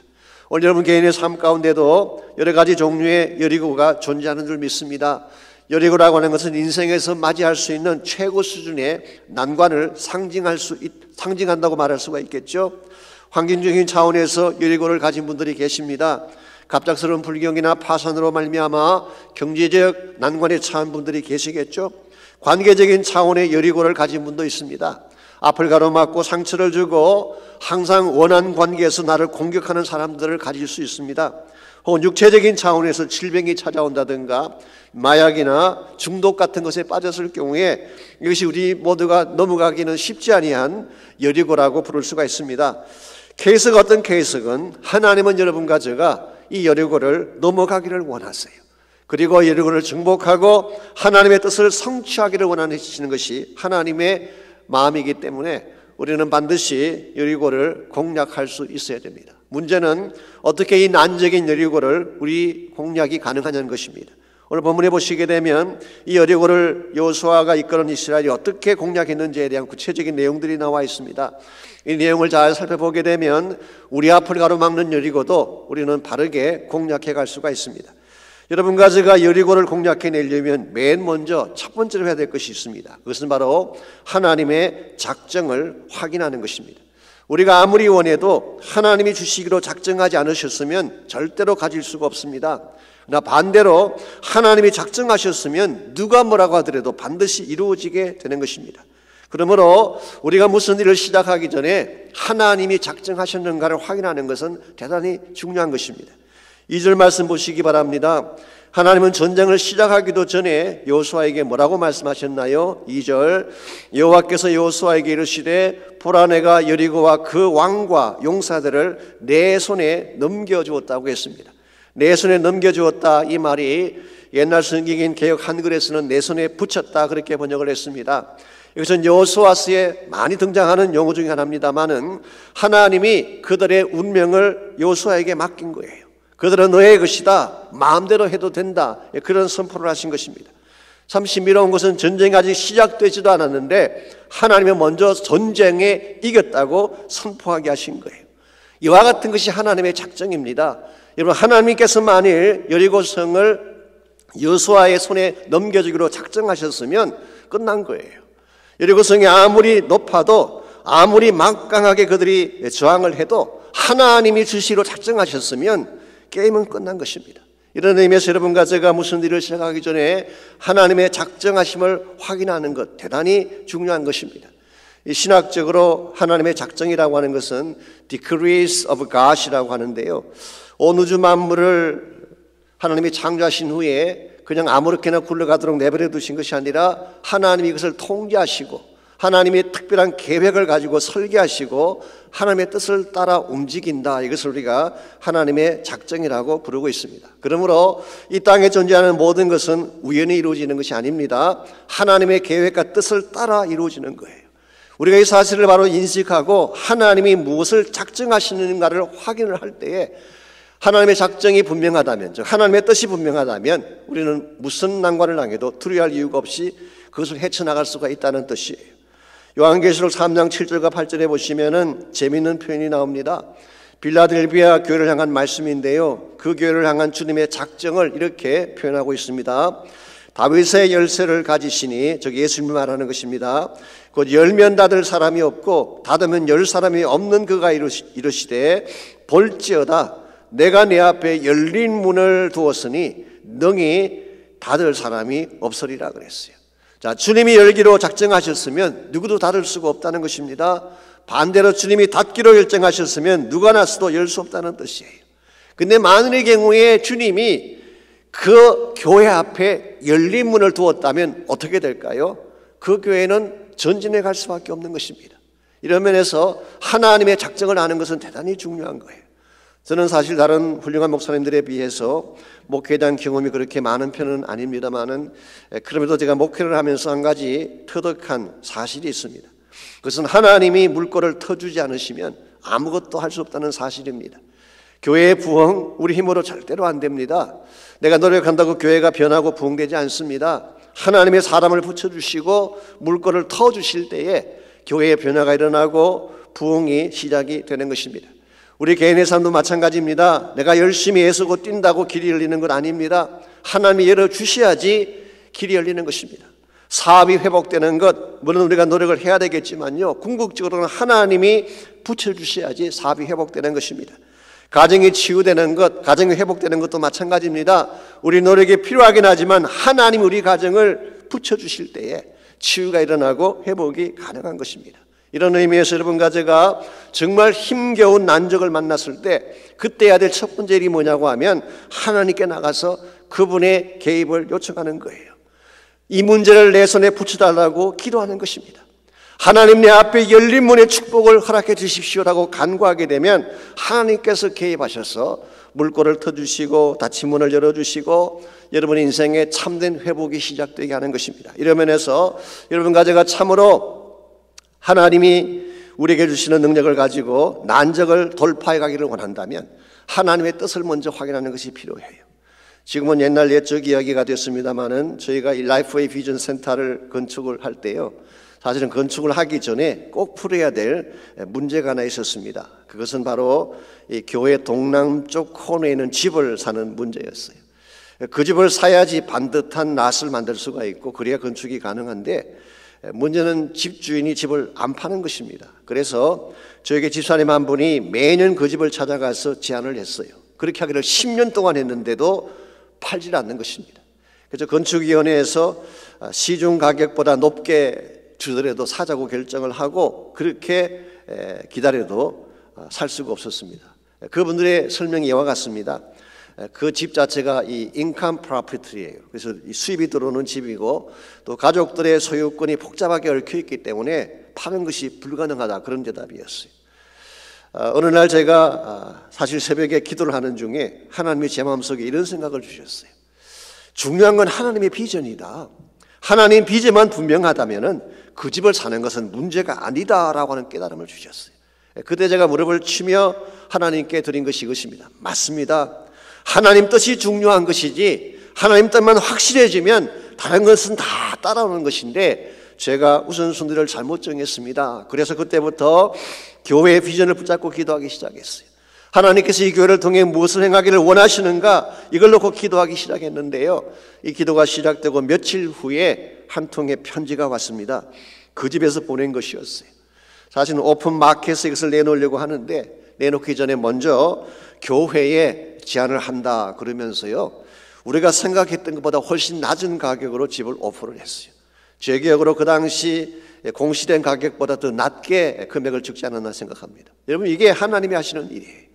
오늘 여러분 개인의 삶 가운데도 여러 가지 종류의 여리고가 존재하는 줄 믿습니다. 여리고라고 하는 것은 인생에서 맞이할 수 있는 최고 수준의 난관을 상징한다고 말할 수가 있겠죠. 환경적인 차원에서 여리고를 가진 분들이 계십니다. 갑작스러운 불경이나 파산으로 말미암아 경제적 난관에 처한 분들이 계시겠죠. 관계적인 차원의 여리고를 가진 분도 있습니다. 앞을 가로막고 상처를 주고 항상 원한 관계에서 나를 공격하는 사람들을 가질 수 있습니다. 혹은 육체적인 차원에서 질병이 찾아온다든가 마약이나 중독 같은 것에 빠졌을 경우에 이것이 우리 모두가 넘어가기는 쉽지 아니한 여리고라고 부를 수가 있습니다. 케이스가 어떤 케이스건 하나님은 여러분과 제가 이 여리고를 넘어가기를 원하세요. 그리고 여리고를 정복하고 하나님의 뜻을 성취하기를 원하시는 것이 하나님의 마음이기 때문에 우리는 반드시 여리고를 공략할 수 있어야 됩니다. 문제는 어떻게 이 난적인 여리고를 우리 공략이 가능하냐는 것입니다. 오늘 본문에 보시게 되면 이 여리고를 여호수아가 이끄는 이스라엘이 어떻게 공략했는지에 대한 구체적인 내용들이 나와 있습니다. 이 내용을 잘 살펴보게 되면 우리 앞을 가로막는 여리고도 우리는 바르게 공략해 갈 수가 있습니다. 여러분과 제가 여리고를 공략해내려면 맨 먼저 첫 번째로 해야 될 것이 있습니다. 그것은 바로 하나님의 작정을 확인하는 것입니다. 우리가 아무리 원해도 하나님이 주시기로 작정하지 않으셨으면 절대로 가질 수가 없습니다. 그러나 반대로 하나님이 작정하셨으면 누가 뭐라고 하더라도 반드시 이루어지게 되는 것입니다. 그러므로 우리가 무슨 일을 시작하기 전에 하나님이 작정하셨는가를 확인하는 것은 대단히 중요한 것입니다. 2절 말씀 보시기 바랍니다. 하나님은 전쟁을 시작하기도 전에 여호수아에게 뭐라고 말씀하셨나요? 2절 여호와께서 여호수아에게 이르시되 보라 내가 여리고와 그 왕과 용사들을 내 손에 넘겨주었다고 했습니다. 내 손에 넘겨주었다, 이 말이 옛날 성경인 개역 한글에서는 내 손에 붙였다 그렇게 번역을 했습니다. 이것은 여호수아서에 많이 등장하는 용어 중에 하나입니다마는 하나님이 그들의 운명을 여호수아에게 맡긴 거예요. 그들은 너의 것이다, 마음대로 해도 된다, 그런 선포를 하신 것입니다. 참 신비로운 것은 전쟁이 아직 시작되지도 않았는데 하나님이 먼저 전쟁에 이겼다고 선포하게 하신 거예요. 이와 같은 것이 하나님의 작정입니다. 여러분, 하나님께서 만일 여리고성을 여호수아의 손에 넘겨주기로 작정하셨으면 끝난 거예요. 여리고성이 아무리 높아도 아무리 막강하게 그들이 저항을 해도 하나님이 주시기로 작정하셨으면 게임은 끝난 것입니다. 이런 의미에서 여러분과 제가 무슨 일을 시작하기 전에 하나님의 작정하심을 확인하는 것 대단히 중요한 것입니다. 이 신학적으로 하나님의 작정이라고 하는 것은 decrees of God이라고 하는데요, 온 우주 만물을 하나님이 창조하신 후에 그냥 아무렇게나 굴러가도록 내버려 두신 것이 아니라 하나님이 이것을 통제하시고 하나님이 특별한 계획을 가지고 설계하시고 하나님의 뜻을 따라 움직인다. 이것을 우리가 하나님의 작정이라고 부르고 있습니다. 그러므로 이 땅에 존재하는 모든 것은 우연히 이루어지는 것이 아닙니다. 하나님의 계획과 뜻을 따라 이루어지는 거예요. 우리가 이 사실을 바로 인식하고 하나님이 무엇을 작정하시는가를 확인을 할 때에 하나님의 작정이 분명하다면, 즉 하나님의 뜻이 분명하다면 우리는 무슨 난관을 당해도 두려워할 이유가 없이 그것을 헤쳐나갈 수가 있다는 뜻이에요. 요한계시록 3장 7절과 8절에 보시면은 재미있는 표현이 나옵니다. 빌라델비아 교회를 향한 말씀인데요, 그 교회를 향한 주님의 작정을 이렇게 표현하고 있습니다. 다윗의 열쇠를 가지시니, 즉 예수님을 말하는 것입니다. 곧 열면 닫을 사람이 없고 닫으면 열 사람이 없는 그가 이르시되, 볼지어다 내가 내 앞에 열린 문을 두었으니 능히 닫을 사람이 없으리라 그랬어요. 자, 주님이 열기로 작정하셨으면 누구도 닫을 수가 없다는 것입니다. 반대로 주님이 닫기로 결정하셨으면 누가 나서도 열 수 없다는 뜻이에요. 근데 만일의 경우에 주님이 그 교회 앞에 열린 문을 두었다면 어떻게 될까요? 그 교회는 전진해 갈 수밖에 없는 것입니다. 이런 면에서 하나님의 작정을 아는 것은 대단히 중요한 거예요. 저는 사실 다른 훌륭한 목사님들에 비해서 목회에 대한 경험이 그렇게 많은 편은 아닙니다만은, 그럼에도 제가 목회를 하면서 한 가지 터득한 사실이 있습니다. 그것은 하나님이 물꼬를 터주지 않으시면 아무것도 할 수 없다는 사실입니다. 교회의 부흥, 우리 힘으로 절대로 안 됩니다. 내가 노력한다고 교회가 변하고 부흥되지 않습니다. 하나님의 사람을 붙여주시고 물꼬를 터주실 때에 교회의 변화가 일어나고 부흥이 시작이 되는 것입니다. 우리 개인의 삶도 마찬가지입니다. 내가 열심히 애쓰고 뛴다고 길이 열리는 건 아닙니다. 하나님이 열어주셔야지 길이 열리는 것입니다. 사업이 회복되는 것, 물론 우리가 노력을 해야 되겠지만요, 궁극적으로는 하나님이 붙여주셔야지 사업이 회복되는 것입니다. 가정이 치유되는 것, 가정이 회복되는 것도 마찬가지입니다. 우리 노력이 필요하긴 하지만 하나님이 우리 가정을 붙여주실 때에 치유가 일어나고 회복이 가능한 것입니다. 이런 의미에서 여러분과 제가 정말 힘겨운 난적을 만났을 때 그때 해야 될 첫 번째 일이 뭐냐고 하면 하나님께 나가서 그분의 개입을 요청하는 거예요. 이 문제를 내 손에 붙여달라고 기도하는 것입니다. 하나님, 내 앞에 열린 문의 축복을 허락해 주십시오라고 간구하게 되면 하나님께서 개입하셔서 물꼬를 터주시고 닫힌 문을 열어주시고 여러분 인생에 참된 회복이 시작되게 하는 것입니다. 이런 면에서 여러분과 제가 참으로 하나님이 우리에게 주시는 능력을 가지고 난적을 돌파해 가기를 원한다면 하나님의 뜻을 먼저 확인하는 것이 필요해요. 지금은 옛날 옛적 이야기가 됐습니다마는 저희가 이 라이프웨이 비전 센터를 건축을 할 때요, 사실은 건축을 하기 전에 꼭 풀어야 될 문제가 하나 있었습니다. 그것은 바로 이 교회 동남쪽 코너에 있는 집을 사는 문제였어요. 그 집을 사야지 반듯한 낫을 만들 수가 있고 그래야 건축이 가능한데, 문제는 집주인이 집을 안 파는 것입니다. 그래서 저에게 집사님 한 분이 매년 그 집을 찾아가서 제안을 했어요. 그렇게 하기를 10년 동안 했는데도 팔질 않는 것입니다. 그래서 건축위원회에서 시중 가격보다 높게 주더라도 사자고 결정을 하고 그렇게 기다려도 살 수가 없었습니다. 그분들의 설명이 이와 같습니다. 그 집 자체가 이 인컴 프로퍼티예요. 그래서 이 수입이 들어오는 집이고 또 가족들의 소유권이 복잡하게 얽혀 있기 때문에 파는 것이 불가능하다, 그런 대답이었어요. 어느 날 제가 사실 새벽에 기도를 하는 중에 하나님이 제 마음속에 이런 생각을 주셨어요. 중요한 건 하나님의 비전이다. 하나님 비전만 분명하다면은 그 집을 사는 것은 문제가 아니다라고 하는 깨달음을 주셨어요. 그때 제가 무릎을 치며 하나님께 드린 것이 이것입니다. 맞습니다. 하나님 뜻이 중요한 것이지 하나님 뜻만 확실해지면 다른 것은 다 따라오는 것인데 제가 우선순위를 잘못 정했습니다. 그래서 그때부터 교회의 비전을 붙잡고 기도하기 시작했어요. 하나님께서 이 교회를 통해 무엇을 행하기를 원하시는가, 이걸 놓고 기도하기 시작했는데요, 이 기도가 시작되고 며칠 후에 한 통의 편지가 왔습니다. 그 집에서 보낸 것이었어요. 사실은 오픈 마켓에 이것을 내놓으려고 하는데 내놓기 전에 먼저 교회에 제안을 한다 그러면서요, 우리가 생각했던 것보다 훨씬 낮은 가격으로 집을 오퍼를 했어요. 제 기억으로 그 당시 공시된 가격보다 더 낮게 금액을 적지 않았나 생각합니다. 여러분, 이게 하나님이 하시는 일이에요.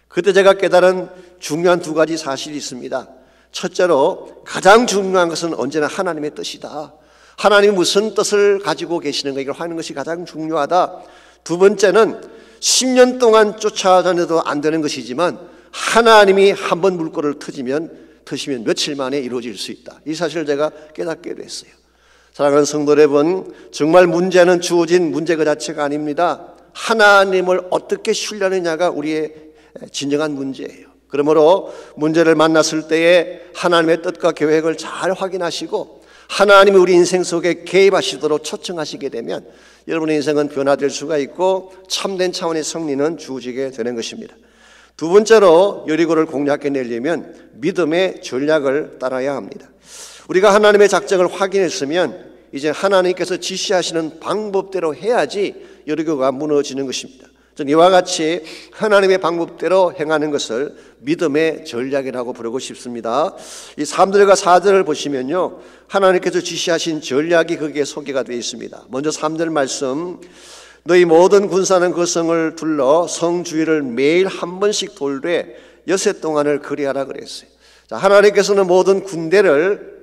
그때 제가 깨달은 중요한 두 가지 사실이 있습니다. 첫째로 가장 중요한 것은 언제나 하나님의 뜻이다. 하나님이 무슨 뜻을 가지고 계시는가 이걸 하는 것이 가장 중요하다. 두 번째는 10년 동안 쫓아다녀도 안 되는 것이지만 하나님이 한번 물꼬를 트시면 며칠 만에 이루어질 수 있다. 이 사실을 제가 깨닫게 됐어요. 사랑하는 성도 여러분, 정말 문제는 주어진 문제 그 자체가 아닙니다. 하나님을 어떻게 신뢰하느냐가 우리의 진정한 문제예요. 그러므로 문제를 만났을 때에 하나님의 뜻과 계획을 잘 확인하시고 하나님이 우리 인생 속에 개입하시도록 초청하시게 되면 여러분의 인생은 변화될 수가 있고 참된 차원의 승리는 주어지게 되는 것입니다. 두 번째로 여리고를 공략해내려면 믿음의 전략을 따라야 합니다. 우리가 하나님의 작정을 확인했으면 이제 하나님께서 지시하시는 방법대로 해야지 여리고가 무너지는 것입니다. 저는 이와 같이 하나님의 방법대로 행하는 것을 믿음의 전략이라고 부르고 싶습니다. 이 3절과 4절을 보시면요, 하나님께서 지시하신 전략이 거기에 소개가 되어 있습니다. 먼저 3절 말씀, 너희 모든 군사는 그 성을 둘러 성 주위를 매일 한 번씩 돌되 여섯 동안을 그리하라 그랬어요. 자, 하나님께서는 모든 군대를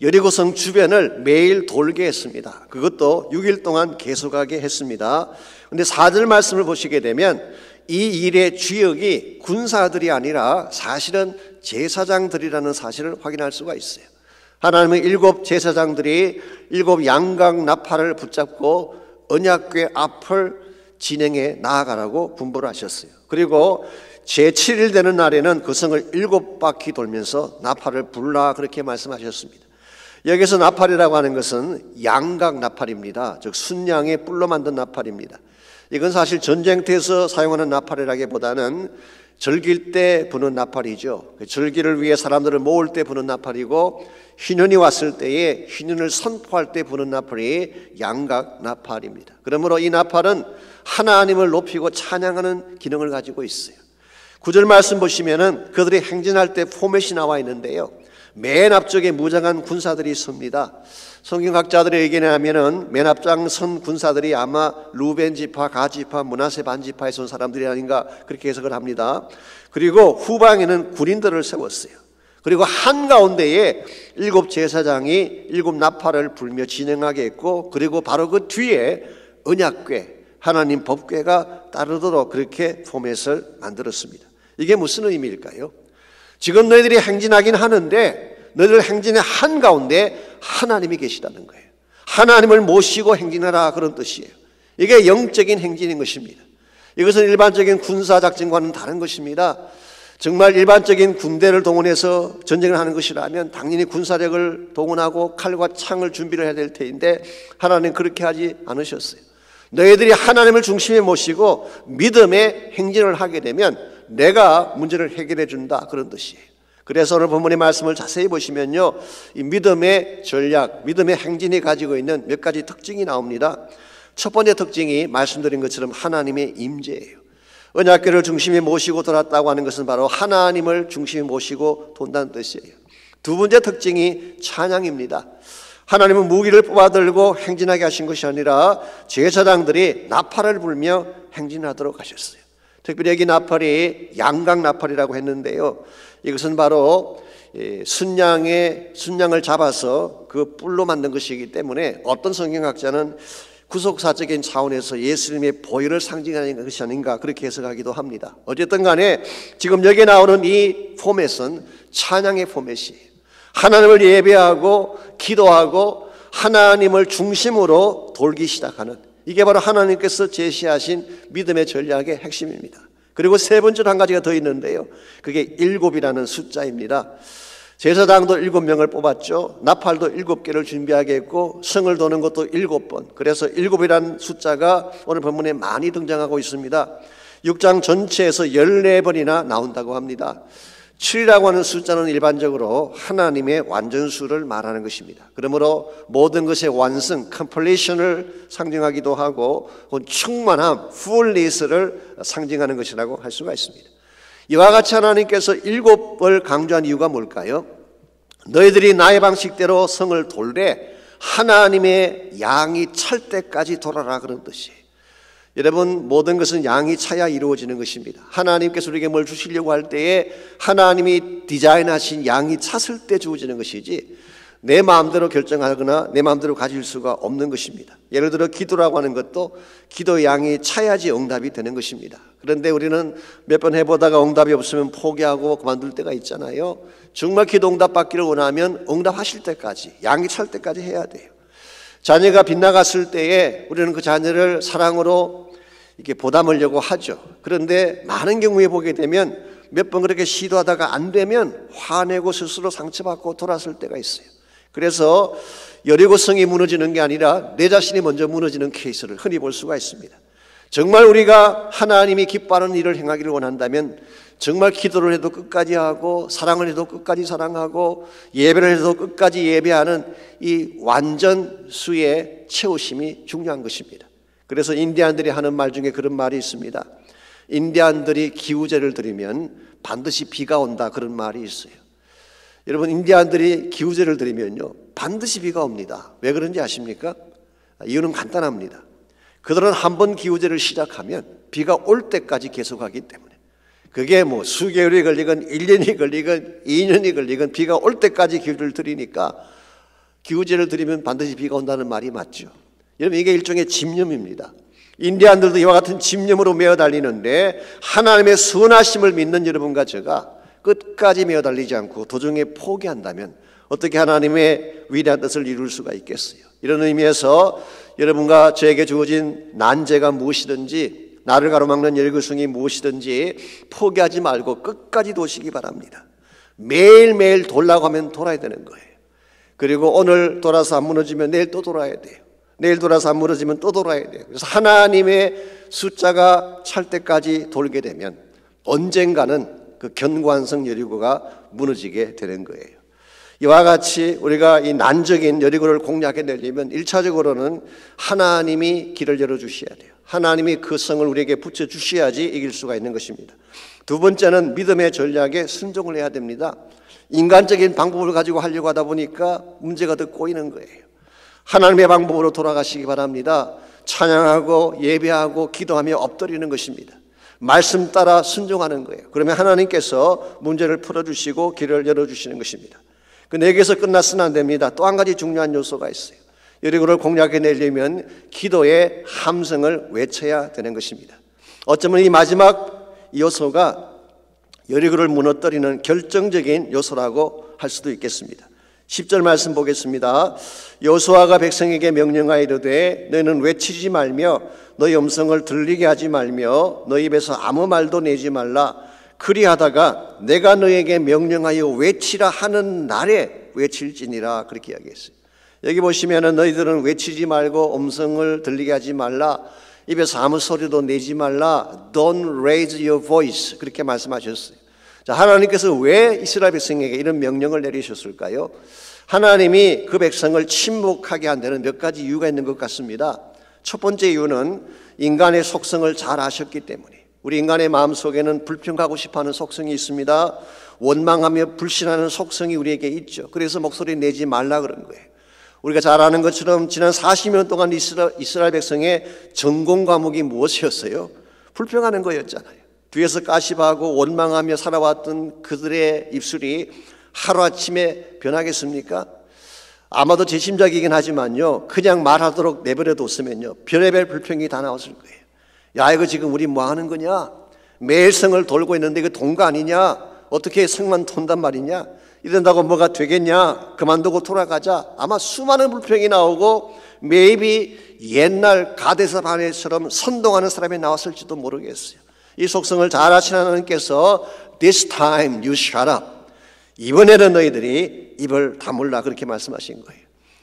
여리고성 주변을 매일 돌게 했습니다. 그것도 6일 동안 계속하게 했습니다. 그런데 4절 말씀을 보시게 되면 이 일의 주역이 군사들이 아니라 사실은 제사장들이라는 사실을 확인할 수가 있어요. 하나님은 7 제사장들이 7 양각 나팔을 붙잡고 언약궤 앞을 진행해 나아가라고 분부를 하셨어요. 그리고 제7일 되는 날에는 그 성을 7바퀴 돌면서 나팔을 불라 그렇게 말씀하셨습니다. 여기서 나팔이라고 하는 것은 양각 나팔입니다. 즉 순양의 뿔로 만든 나팔입니다. 이건 사실 전쟁터에서 사용하는 나팔이라기보다는 절기일 때 부는 나팔이죠. 절기를 위해 사람들을 모을 때 부는 나팔이고 희년이 왔을 때에 희년을 선포할 때 부는 나팔이 양각 나팔입니다. 그러므로 이 나팔은 하나님을 높이고 찬양하는 기능을 가지고 있어요. 9절 말씀 보시면은 그들이 행진할 때 포맷이 나와 있는데요, 맨 앞쪽에 무장한 군사들이 섭니다. 성경학자들의 의견에 하면은 맨 앞장 선 군사들이 아마 루벤 지파, 가 지파, 므낫세 반 지파에서 온 사람들이 아닌가 그렇게 해석을 합니다. 그리고 후방에는 군인들을 세웠어요. 그리고 한가운데에 7 제사장이 7 나팔을 불며 진행하게 했고, 그리고 바로 그 뒤에 언약궤, 하나님 법궤가 따르도록 그렇게 포맷을 만들었습니다. 이게 무슨 의미일까요? 지금 너희들이 행진하긴 하는데 너희들 행진의 한가운데 하나님이 계시다는 거예요. 하나님을 모시고 행진하라 그런 뜻이에요. 이게 영적인 행진인 것입니다. 이것은 일반적인 군사작전과는 다른 것입니다. 정말 일반적인 군대를 동원해서 전쟁을 하는 것이라면 당연히 군사력을 동원하고 칼과 창을 준비를 해야 될 테인데 하나님은 그렇게 하지 않으셨어요. 너희들이 하나님을 중심에 모시고 믿음의 행진을 하게 되면 내가 문제를 해결해 준다 그런 뜻이에요. 그래서 오늘 본문의 말씀을 자세히 보시면요, 이 믿음의 전략, 믿음의 행진이 가지고 있는 몇 가지 특징이 나옵니다. 첫 번째 특징이 말씀드린 것처럼 하나님의 임재예요. 언약궤를 중심에 모시고 돌았다고 하는 것은 바로 하나님을 중심에 모시고 돈다는 뜻이에요. 두 번째 특징이 찬양입니다. 하나님은 무기를 뽑아들고 행진하게 하신 것이 아니라 제사장들이 나팔을 불며 행진하도록 하셨어요. 특별히 여기 나팔이 양각 나팔이라고 했는데요, 이것은 바로 순양을 잡아서 그 뿔로 만든 것이기 때문에 어떤 성경학자는 구속사적인 차원에서 예수님의 보혈을 상징하는 것이 아닌가 그렇게 해석하기도 합니다. 어쨌든 간에 지금 여기에 나오는 이 포맷은 찬양의 포맷이에요. 하나님을 예배하고 기도하고 하나님을 중심으로 돌기 시작하는, 이게 바로 하나님께서 제시하신 믿음의 전략의 핵심입니다. 그리고 세 번째로 한 가지가 더 있는데요, 그게 7이라는 숫자입니다. 제사장도 7명을 뽑았죠. 나팔도 7개를 준비하게 했고 성을 도는 것도 7번. 그래서 7이라는 숫자가 오늘 본문에 많이 등장하고 있습니다. 6장 전체에서 14번이나 나온다고 합니다. 7이라고 하는 숫자는 일반적으로 하나님의 완전수를 말하는 것입니다. 그러므로 모든 것의 완성, completion을 상징하기도 하고 충만함, fullness를 상징하는 것이라고 할 수가 있습니다. 이와 같이 하나님께서 7을 강조한 이유가 뭘까요? 너희들이 나의 방식대로 성을 돌되 하나님의 양이 찰 때까지 돌아라 그런 뜻이에요. 여러분, 모든 것은 양이 차야 이루어지는 것입니다. 하나님께서 우리에게 뭘 주시려고 할 때에 하나님이 디자인하신 양이 찼을 때 주어지는 것이지, 내 마음대로 결정하거나 내 마음대로 가질 수가 없는 것입니다. 예를 들어 기도라고 하는 것도 기도 양이 차야지 응답이 되는 것입니다. 그런데 우리는 몇 번 해보다가 응답이 없으면 포기하고 그만둘 때가 있잖아요. 정말 기도 응답 받기를 원하면 응답하실 때까지, 양이 찰 때까지 해야 돼요. 자녀가 빗나갔을 때에 우리는 그 자녀를 사랑으로 이렇게 보담하려고 하죠. 그런데 많은 경우에 보게 되면 몇 번 그렇게 시도하다가 안 되면 화내고 스스로 상처받고 돌아설 때가 있어요. 그래서 여리고성이 무너지는 게 아니라 내 자신이 먼저 무너지는 케이스를 흔히 볼 수가 있습니다. 정말 우리가 하나님이 기뻐하는 일을 행하기를 원한다면 정말 기도를 해도 끝까지 하고 사랑을 해도 끝까지 사랑하고 예배를 해도 끝까지 예배하는 이 완전수의 채우심이 중요한 것입니다. 그래서 인디안들이 하는 말 중에 그런 말이 있습니다. 인디안들이 기우제를 드리면 반드시 비가 온다, 그런 말이 있어요. 여러분, 인디안들이 기우제를 드리면요 반드시 비가 옵니다. 왜 그런지 아십니까? 이유는 간단합니다. 그들은 한 번 기우제를 시작하면 비가 올 때까지 계속하기 때문에, 그게 뭐 수개월이 걸리건 1년이 걸리건 2년이 걸리건 비가 올 때까지 기우제를 드리니까 기우제를 드리면 반드시 비가 온다는 말이 맞죠. 여러분, 이게 일종의 집념입니다. 인디안들도 이와 같은 집념으로 메어 달리는데 하나님의 선하심을 믿는 여러분과 제가 끝까지 메어 달리지 않고 도중에 포기한다면 어떻게 하나님의 위대한 뜻을 이룰 수가 있겠어요? 이런 의미에서 여러분과 저에게 주어진 난제가 무엇이든지, 나를 가로막는 열거성이 무엇이든지 포기하지 말고 끝까지 도시기 바랍니다. 매일매일 돌라고 하면 돌아야 되는 거예요. 그리고 오늘 돌아서 안 무너지면 내일 또 돌아야 돼요. 내일 돌아서 안 무너지면 또 돌아야 돼요. 그래서 하나님의 숫자가 찰 때까지 돌게 되면 언젠가는 그 견고한 성 여리고가 무너지게 되는 거예요. 이와 같이 우리가 이 난적인 여리고를 공략해내려면 1차적으로는 하나님이 길을 열어주셔야 돼요. 하나님이 그 성을 우리에게 붙여주셔야지 이길 수가 있는 것입니다. 두 번째는 믿음의 전략에 순종을 해야 됩니다. 인간적인 방법을 가지고 하려고 하다 보니까 문제가 더 꼬이는 거예요. 하나님의 방법으로 돌아가시기 바랍니다. 찬양하고 예배하고 기도하며 엎드리는 것입니다. 말씀 따라 순종하는 거예요. 그러면 하나님께서 문제를 풀어주시고 길을 열어주시는 것입니다. 그 4개에서 끝났으면 안 됩니다. 또 한 가지 중요한 요소가 있어요. 여리고를 공략해내려면 기도의 함성을 외쳐야 되는 것입니다. 어쩌면 이 마지막 요소가 여리고를 무너뜨리는 결정적인 요소라고 할 수도 있겠습니다. 10절 말씀 보겠습니다. 여호수아가 백성에게 명령하여 이르되 너희는 외치지 말며 너희 음성을 들리게 하지 말며 너희 입에서 아무 말도 내지 말라. 그리하다가 내가 너희에게 명령하여 외치라 하는 날에 외칠지니라, 그렇게 이야기했어요. 여기 보시면은 너희들은 외치지 말고 음성을 들리게 하지 말라, 입에서 아무 소리도 내지 말라, Don't raise your voice, 그렇게 말씀하셨어요. 자, 하나님께서 왜 이스라엘 백성에게 이런 명령을 내리셨을까요? 하나님이 그 백성을 침묵하게 한 데는 몇 가지 이유가 있는 것 같습니다. 첫 번째 이유는 인간의 속성을 잘 아셨기 때문에, 우리 인간의 마음속에는 불평하고 싶어하는 속성이 있습니다. 원망하며 불신하는 속성이 우리에게 있죠. 그래서 목소리 내지 말라 그런 거예요. 우리가 잘 아는 것처럼 지난 40년 동안 이스라엘 백성의 전공 과목이 무엇이었어요? 불평하는 거였잖아요. 뒤에서 까시바하고 원망하며 살아왔던 그들의 입술이 하루아침에 변하겠습니까? 아마도 제 심작이긴 하지만요, 그냥 말하도록 내버려뒀으면요 별의별 불평이 다 나왔을 거예요. 야, 이거 지금 우리 뭐 하는 거냐? 매일 성을 돌고 있는데 이거 돈 거 아니냐? 어떻게 성만 돈단 말이냐? 이런다고 뭐가 되겠냐? 그만두고 돌아가자. 아마 수많은 불평이 나오고 maybe 옛날 가데스 바네처럼 선동하는 사람이 나왔을지도 모르겠어요. 이 속성을 잘 아시는 하나님께서 This time you shut up, 이번에는 너희들이 입을 다물라, 그렇게 말씀하신 거예요.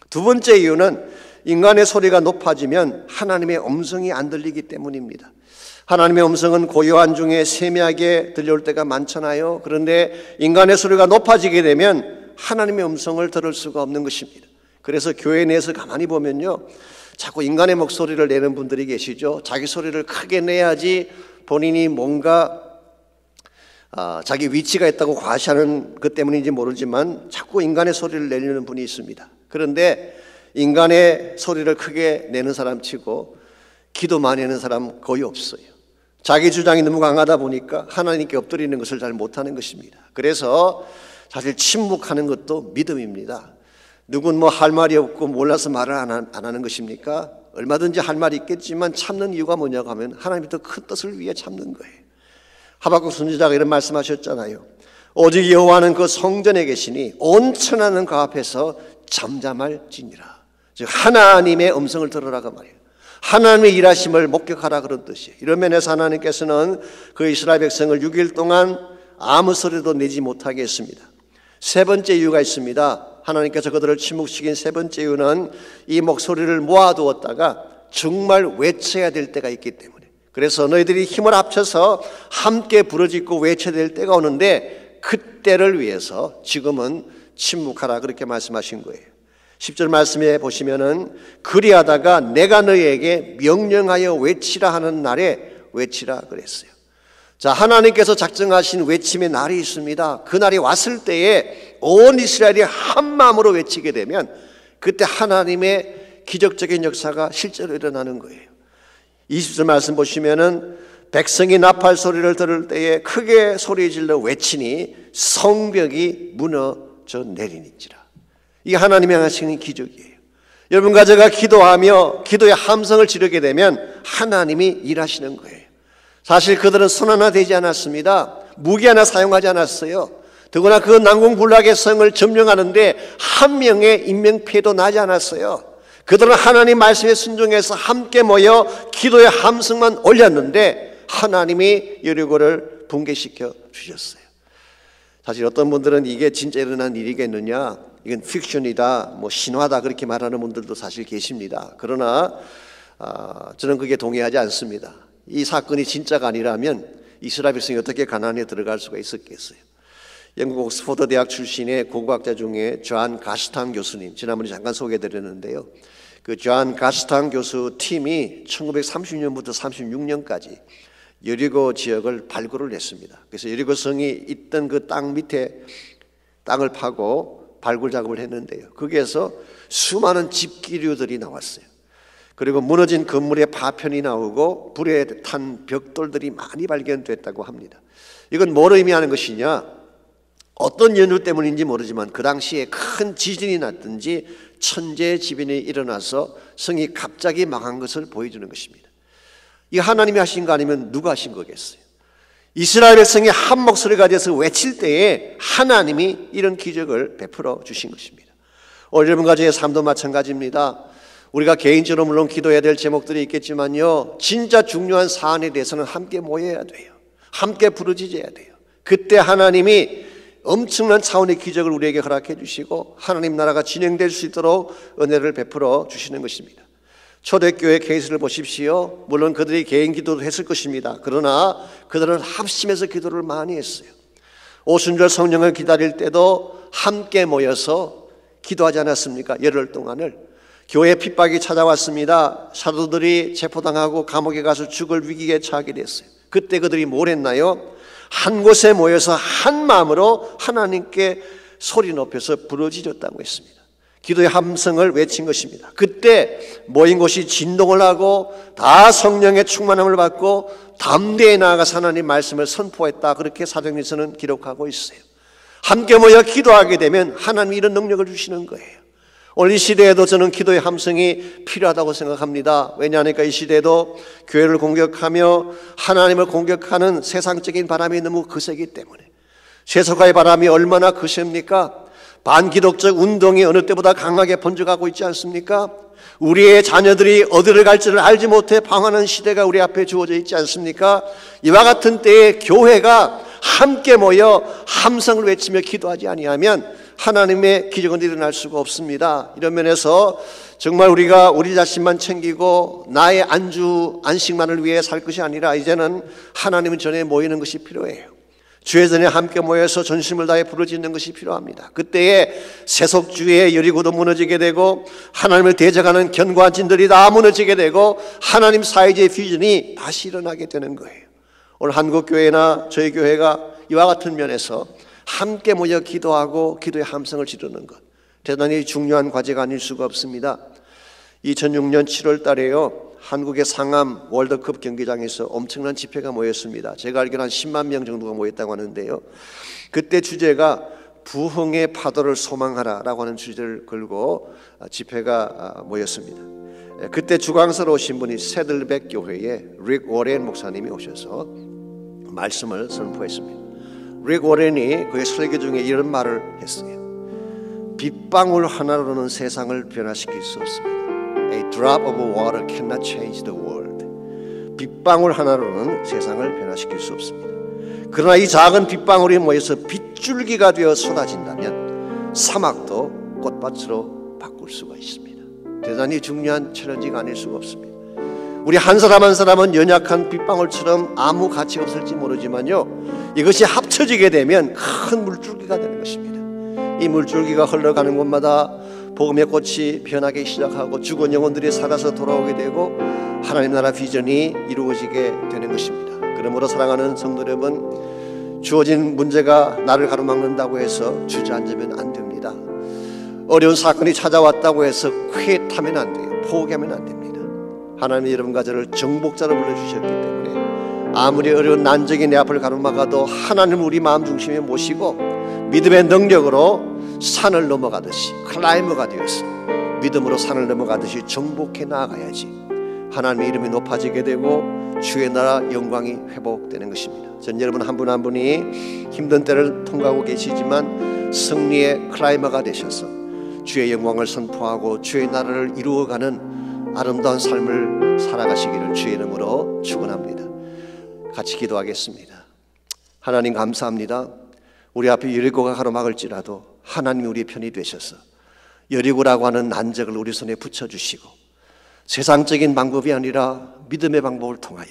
두 번째 이유는 인간의 소리가 높아지면 하나님의 음성이 안 들리기 때문입니다. 하나님의 음성은 고요한 중에 세미하게 들려올 때가 많잖아요. 그런데 인간의 소리가 높아지게 되면 하나님의 음성을 들을 수가 없는 것입니다. 그래서 교회 내에서 가만히 보면요, 자꾸 인간의 목소리를 내는 분들이 계시죠. 자기 소리를 크게 내야지 본인이 뭔가 자기 위치가 있다고 과시하는 것 때문인지 모르지만 자꾸 인간의 소리를 내려는 분이 있습니다. 그런데 인간의 소리를 크게 내는 사람 치고 기도 많이 하는 사람 거의 없어요. 자기 주장이 너무 강하다 보니까 하나님께 엎드리는 것을 잘 못하는 것입니다. 그래서 사실 침묵하는 것도 믿음입니다. 누군 뭐 할 말이 없고 몰라서 말을 안 하는 것입니까? 얼마든지 할 말이 있겠지만 참는 이유가 뭐냐고 하면 하나님의 더 큰 뜻을 위해 참는 거예요. 하박국 선지자가 이런 말씀하셨잖아요. 오직 여호와는 그 성전에 계시니 온 천하는 그 앞에서 잠잠할지니라. 즉 하나님의 음성을 들으라고 말이에요. 하나님의 일하심을 목격하라 그런 뜻이에요. 이런 면에서 하나님께서는 그 이스라엘 백성을 6일 동안 아무 소리도 내지 못하게 했습니다. 세 번째 이유가 있습니다. 하나님께서 그들을 침묵시킨 세 번째 이유는 이 목소리를 모아두었다가 정말 외쳐야 될 때가 있기 때문에, 그래서 너희들이 힘을 합쳐서 함께 부르짖고 외쳐야 될 때가 오는데 그때를 위해서 지금은 침묵하라 그렇게 말씀하신 거예요. 10절 말씀에 보시면은 그리하다가 내가 너희에게 명령하여 외치라 하는 날에 외치라 그랬어요. 자, 하나님께서 작정하신 외침의 날이 있습니다. 그 날이 왔을 때에 온 이스라엘이 한 마음으로 외치게 되면 그때 하나님의 기적적인 역사가 실제로 일어나는 거예요. 20절 말씀 보시면은 백성이 나팔 소리를 들을 때에 크게 소리 질러 외치니 성벽이 무너져 내리니지라. 이게 하나님이 하시는 기적이에요. 여러분과 제가 기도하며 기도의 함성을 지르게 되면 하나님이 일하시는 거예요. 사실 그들은 손 하나 대지 않았습니다. 무기 하나 사용하지 않았어요. 더구나 그 난공불락의 성을 점령하는데 한 명의 인명피해도 나지 않았어요. 그들은 하나님 말씀에 순종해서 함께 모여 기도의 함성만 올렸는데 하나님이 여리고를 붕괴시켜 주셨어요. 사실 어떤 분들은 이게 진짜 일어난 일이겠느냐, 이건 픽션이다, 뭐 신화다 그렇게 말하는 분들도 사실 계십니다. 그러나 저는 그게 동의하지 않습니다. 이 사건이 진짜가 아니라면 이스라엘 백성이 어떻게 가나안에 들어갈 수가 있었겠어요? 영국 옥스퍼드 대학 출신의 고고학자 중에 존 가스탕 교수님, 지난번에 잠깐 소개해드렸는데요. 그 존 가스탕 교수 팀이 1930년부터 36년까지 여리고 지역을 발굴을 했습니다. 그래서 여리고성이 있던 그 땅 밑에 땅을 파고 발굴 작업을 했는데요. 거기에서 수많은 집기류들이 나왔어요. 그리고 무너진 건물의 파편이 나오고 불에 탄 벽돌들이 많이 발견됐다고 합니다. 이건 뭘 의미하는 것이냐? 어떤 연유 때문인지 모르지만 그 당시에 큰 지진이 났든지 천재지변이 일어나서 성이 갑자기 망한 것을 보여주는 것입니다. 이 하나님이 하신 거 아니면 누가 하신 거겠어요? 이스라엘 백성이 한 목소리가 돼서 외칠 때에 하나님이 이런 기적을 베풀어 주신 것입니다. 오늘 여러분과 저의 삶도 마찬가지입니다. 우리가 개인적으로 물론 기도해야 될 제목들이 있겠지만요, 진짜 중요한 사안에 대해서는 함께 모여야 돼요. 함께 부르짖어야 돼요. 그때 하나님이 엄청난 차원의 기적을 우리에게 허락해 주시고 하나님 나라가 진행될 수 있도록 은혜를 베풀어 주시는 것입니다. 초대교회 케이스를 보십시오. 물론 그들이 개인 기도도 했을 것입니다. 그러나 그들은 합심해서 기도를 많이 했어요. 오순절 성령을 기다릴 때도 함께 모여서 기도하지 않았습니까? 열흘 동안을. 교회 핍박이 찾아왔습니다. 사도들이 체포당하고 감옥에 가서 죽을 위기에 처하게 됐어요. 그때 그들이 뭘 했나요? 한 곳에 모여서 한 마음으로 하나님께 소리 높여서 부르짖었다고 했습니다. 기도의 함성을 외친 것입니다. 그때 모인 곳이 진동을 하고 다 성령의 충만함을 받고 담대히 나아가서 하나님 말씀을 선포했다. 그렇게 사도행전에서는 기록하고 있어요. 함께 모여 기도하게 되면 하나님이 이런 능력을 주시는 거예요. 오늘 이 시대에도 저는 기도의 함성이 필요하다고 생각합니다. 왜냐하니까 이 시대에도 교회를 공격하며 하나님을 공격하는 세상적인 바람이 너무 거세기 때문에. 세속화의 바람이 얼마나 거셉니까? 반기독적 운동이 어느 때보다 강하게 번져가고 있지 않습니까? 우리의 자녀들이 어디를 갈지를 알지 못해 방황하는 시대가 우리 앞에 주어져 있지 않습니까? 이와 같은 때에 교회가 함께 모여 함성을 외치며 기도하지 아니하면 하나님의 기적은 일어날 수가 없습니다. 이런 면에서 정말 우리가 우리 자신만 챙기고 나의 안식만을 위해 살 것이 아니라 이제는 하나님 전에 모이는 것이 필요해요. 주의 전에 함께 모여서 전심을 다해 부르짖는 것이 필요합니다. 그때에 세속주의의 여리고도 무너지게 되고 하나님을 대적하는 견고한 진들이 다 무너지게 되고 하나님 사회주의 비전이 다시 일어나게 되는 거예요. 오늘 한국교회나 저희 교회가 이와 같은 면에서 함께 모여 기도하고 기도의 함성을 지르는 것, 대단히 중요한 과제가 아닐 수가 없습니다. 2006년 7월 달에요, 한국의 상암 월드컵 경기장에서 엄청난 집회가 모였습니다. 제가 알기로 한 10만 명 정도가 모였다고 하는데요, 그때 주제가 부흥의 파도를 소망하라라고 하는 주제를 걸고 집회가 모였습니다. 그때 주강사로 오신 분이 새들백 교회의 릭 워렌 목사님이 오셔서 말씀을 선포했습니다. 릭 워렌이 그의 설교 중에 이런 말을 했어요. 빗방울 하나로는 세상을 변화시킬 수 없습니다. A drop of water cannot change the world. 빗방울 하나로는 세상을 변화시킬 수 없습니다. 그러나 이 작은 빗방울이 모여서 빗줄기가 되어 쏟아진다면 사막도 꽃밭으로 바꿀 수가 있습니다. 대단히 중요한 챌린지가 아닐 수가 없습니다. 우리 한 사람 한 사람은 연약한 빗방울처럼 아무 가치가 없을지 모르지만요, 이것이 합쳐지게 되면 큰 물줄기가 되는 것입니다. 이 물줄기가 흘러가는 곳마다 복음의 꽃이 변하기 시작하고 죽은 영혼들이 살아서 돌아오게 되고 하나님 나라 비전이 이루어지게 되는 것입니다. 그러므로 사랑하는 성도 여러분, 주어진 문제가 나를 가로막는다고 해서 주저앉으면 안 됩니다. 어려운 사건이 찾아왔다고 해서 쾌하면 안 돼요. 포기하면 안 됩니다. 하나님이 여러분과 저를 정복자로 불러주셨기 때문에 아무리 어려운 난적이 내 앞을 가로막아도 하나님을 우리 마음 중심에 모시고 믿음의 능력으로 산을 넘어가듯이 클라이머가 되어서 믿음으로 산을 넘어가듯이 정복해 나아가야지 하나님의 이름이 높아지게 되고 주의 나라 영광이 회복되는 것입니다. 전 여러분 한 분 한 분이 힘든 때를 통과하고 계시지만 승리의 클라이머가 되셔서 주의 영광을 선포하고 주의 나라를 이루어가는 아름다운 삶을 살아가시기를 주의 이름으로 축원합니다. 같이 기도하겠습니다. 하나님 감사합니다. 우리 앞에 여리고가 가로막을지라도 하나님이 우리의 편이 되셔서 여리고라고 하는 난적을 우리 손에 붙여주시고 세상적인 방법이 아니라 믿음의 방법을 통하여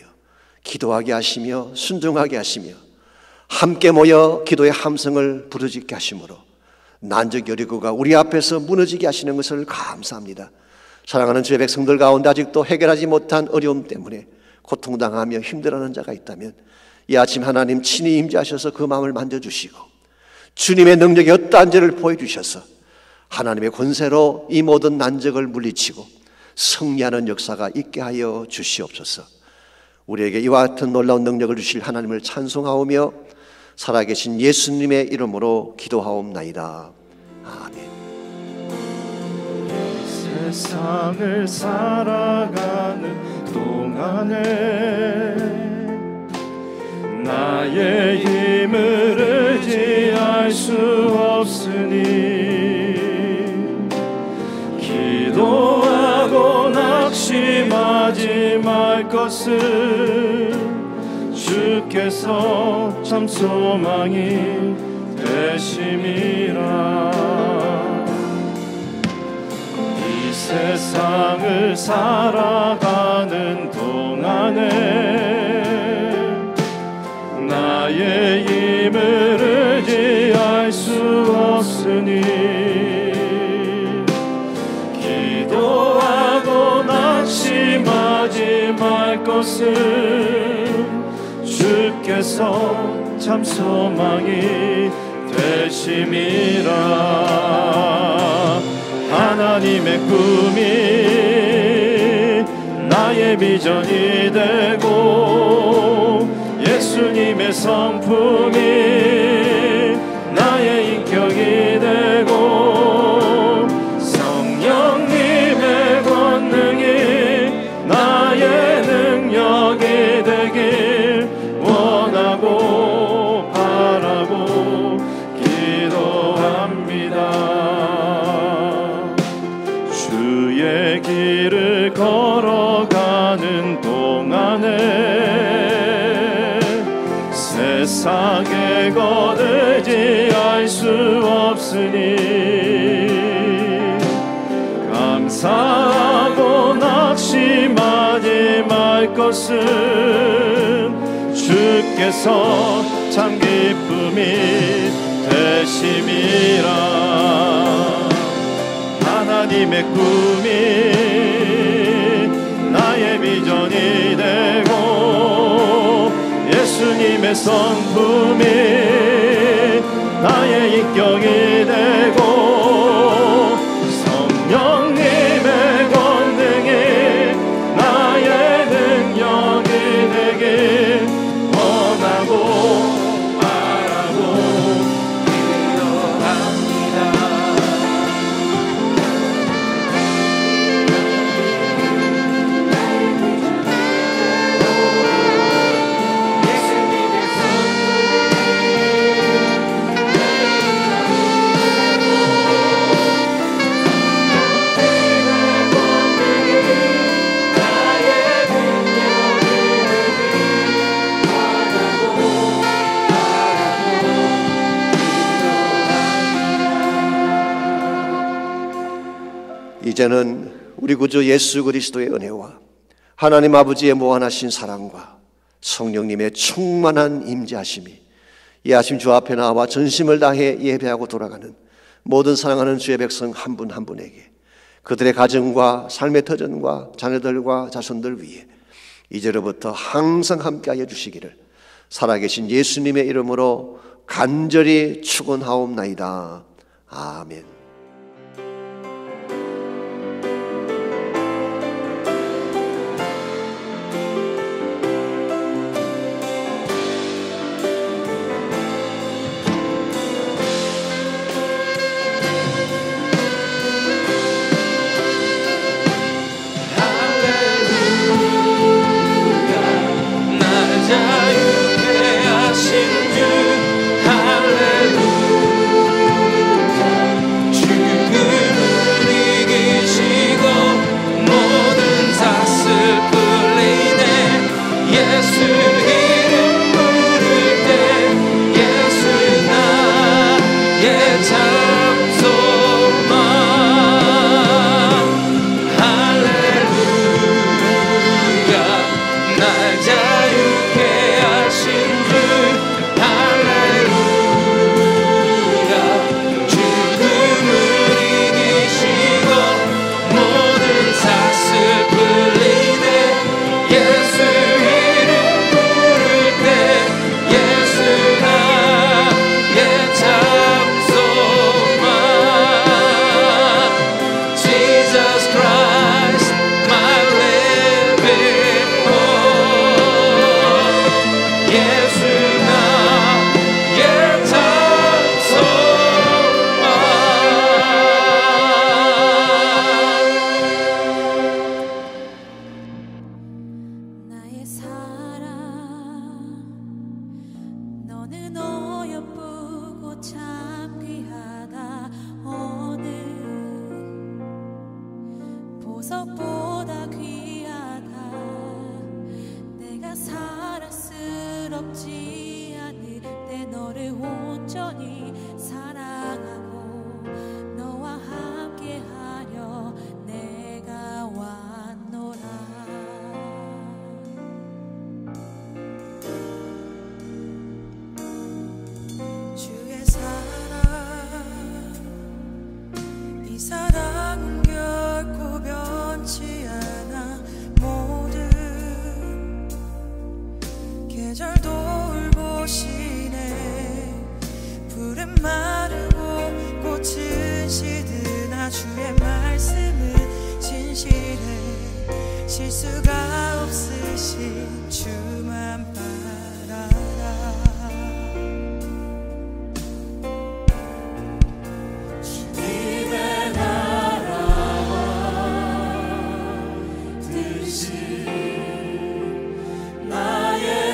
기도하게 하시며 순종하게 하시며 함께 모여 기도의 함성을 부르짖게 하심으로 난적 여리고가 우리 앞에서 무너지게 하시는 것을 감사합니다. 사랑하는 주의 백성들 가운데 아직도 해결하지 못한 어려움 때문에 고통당하며 힘들어하는 자가 있다면 이 아침 하나님 친히 임재하셔서 그 마음을 만져주시고 주님의 능력이 어떠한지를 보여주셔서 하나님의 권세로 이 모든 난적을 물리치고 승리하는 역사가 있게 하여 주시옵소서. 우리에게 이와 같은 놀라운 능력을 주실 하나님을 찬송하오며 살아계신 예수님의 이름으로 기도하옵나이다. 아멘. 세상을 살아가는 동안에 나의 힘을 의지할 수 없으니 기도하고 낙심하지 말 것을 주께서 참 소망이 되심이라. 이 세상을 살아가는 동안에 나의 힘을 의지할 수 없으니 기도하고 낙심하지 말 것을 주께서 참 소망이 되심이라. 하나님의 꿈이 나의 비전이 되고 예수님의 성품이 나의 인격이 되고 성령님의 권능이 나의 능력이 되길 원하고 바라고 기도합니다. 주의 길을 걸어가는 동안에 세상의 것 의지할 수 없으니 감사하고 낙심하지 말 것은 주께서 참 기쁨이 되심이라. 하나님의 꿈이 나의 비전이 되고 예수님의 성품이 나의 인격이 되고 성령님의 권능이 나의 능력이 되길 원하고 바라고 기도합니다. 이제는 우리 구주 예수 그리스도의 은혜와 하나님 아버지의 무한하신 사랑과 성령님의 충만한 임재하심이 이 아침 주 앞에 나와 전심을 다해 예배하고 돌아가는 모든 사랑하는 주의 백성 한 분 한 분에게, 그들의 가정과 삶의 터전과 자녀들과 자손들 위에 이제로부터 항상 함께하여 주시기를 살아계신 예수님의 이름으로 간절히 축원하옵나이다. 아멘.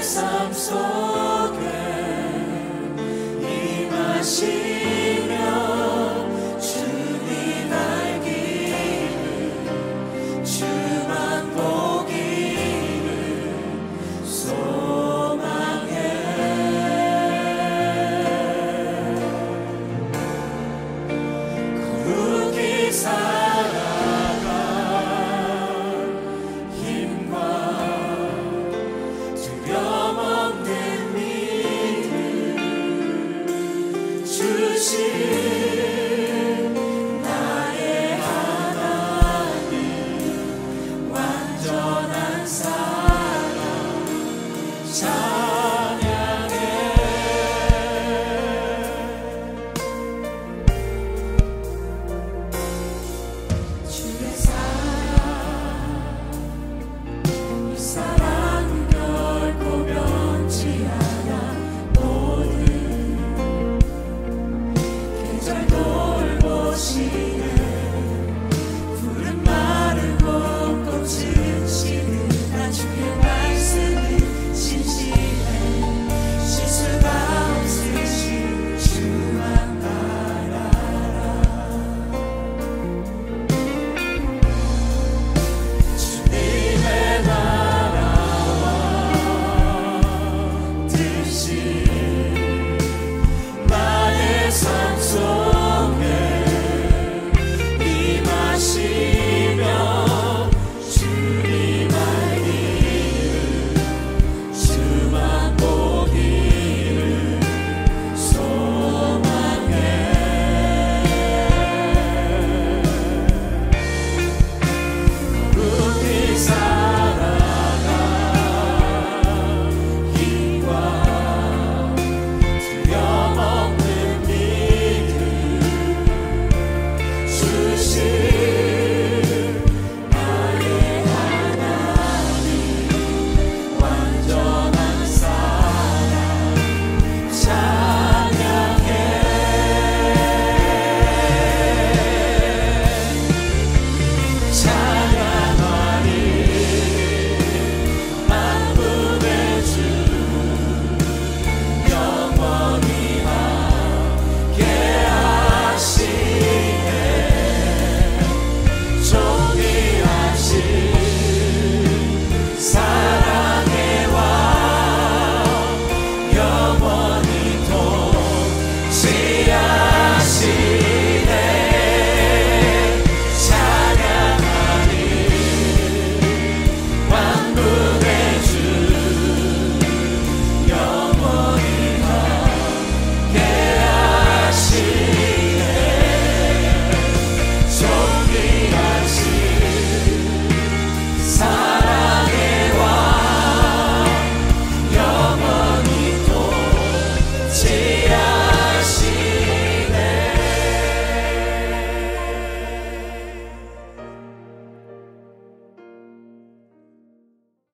삶 속에 임하시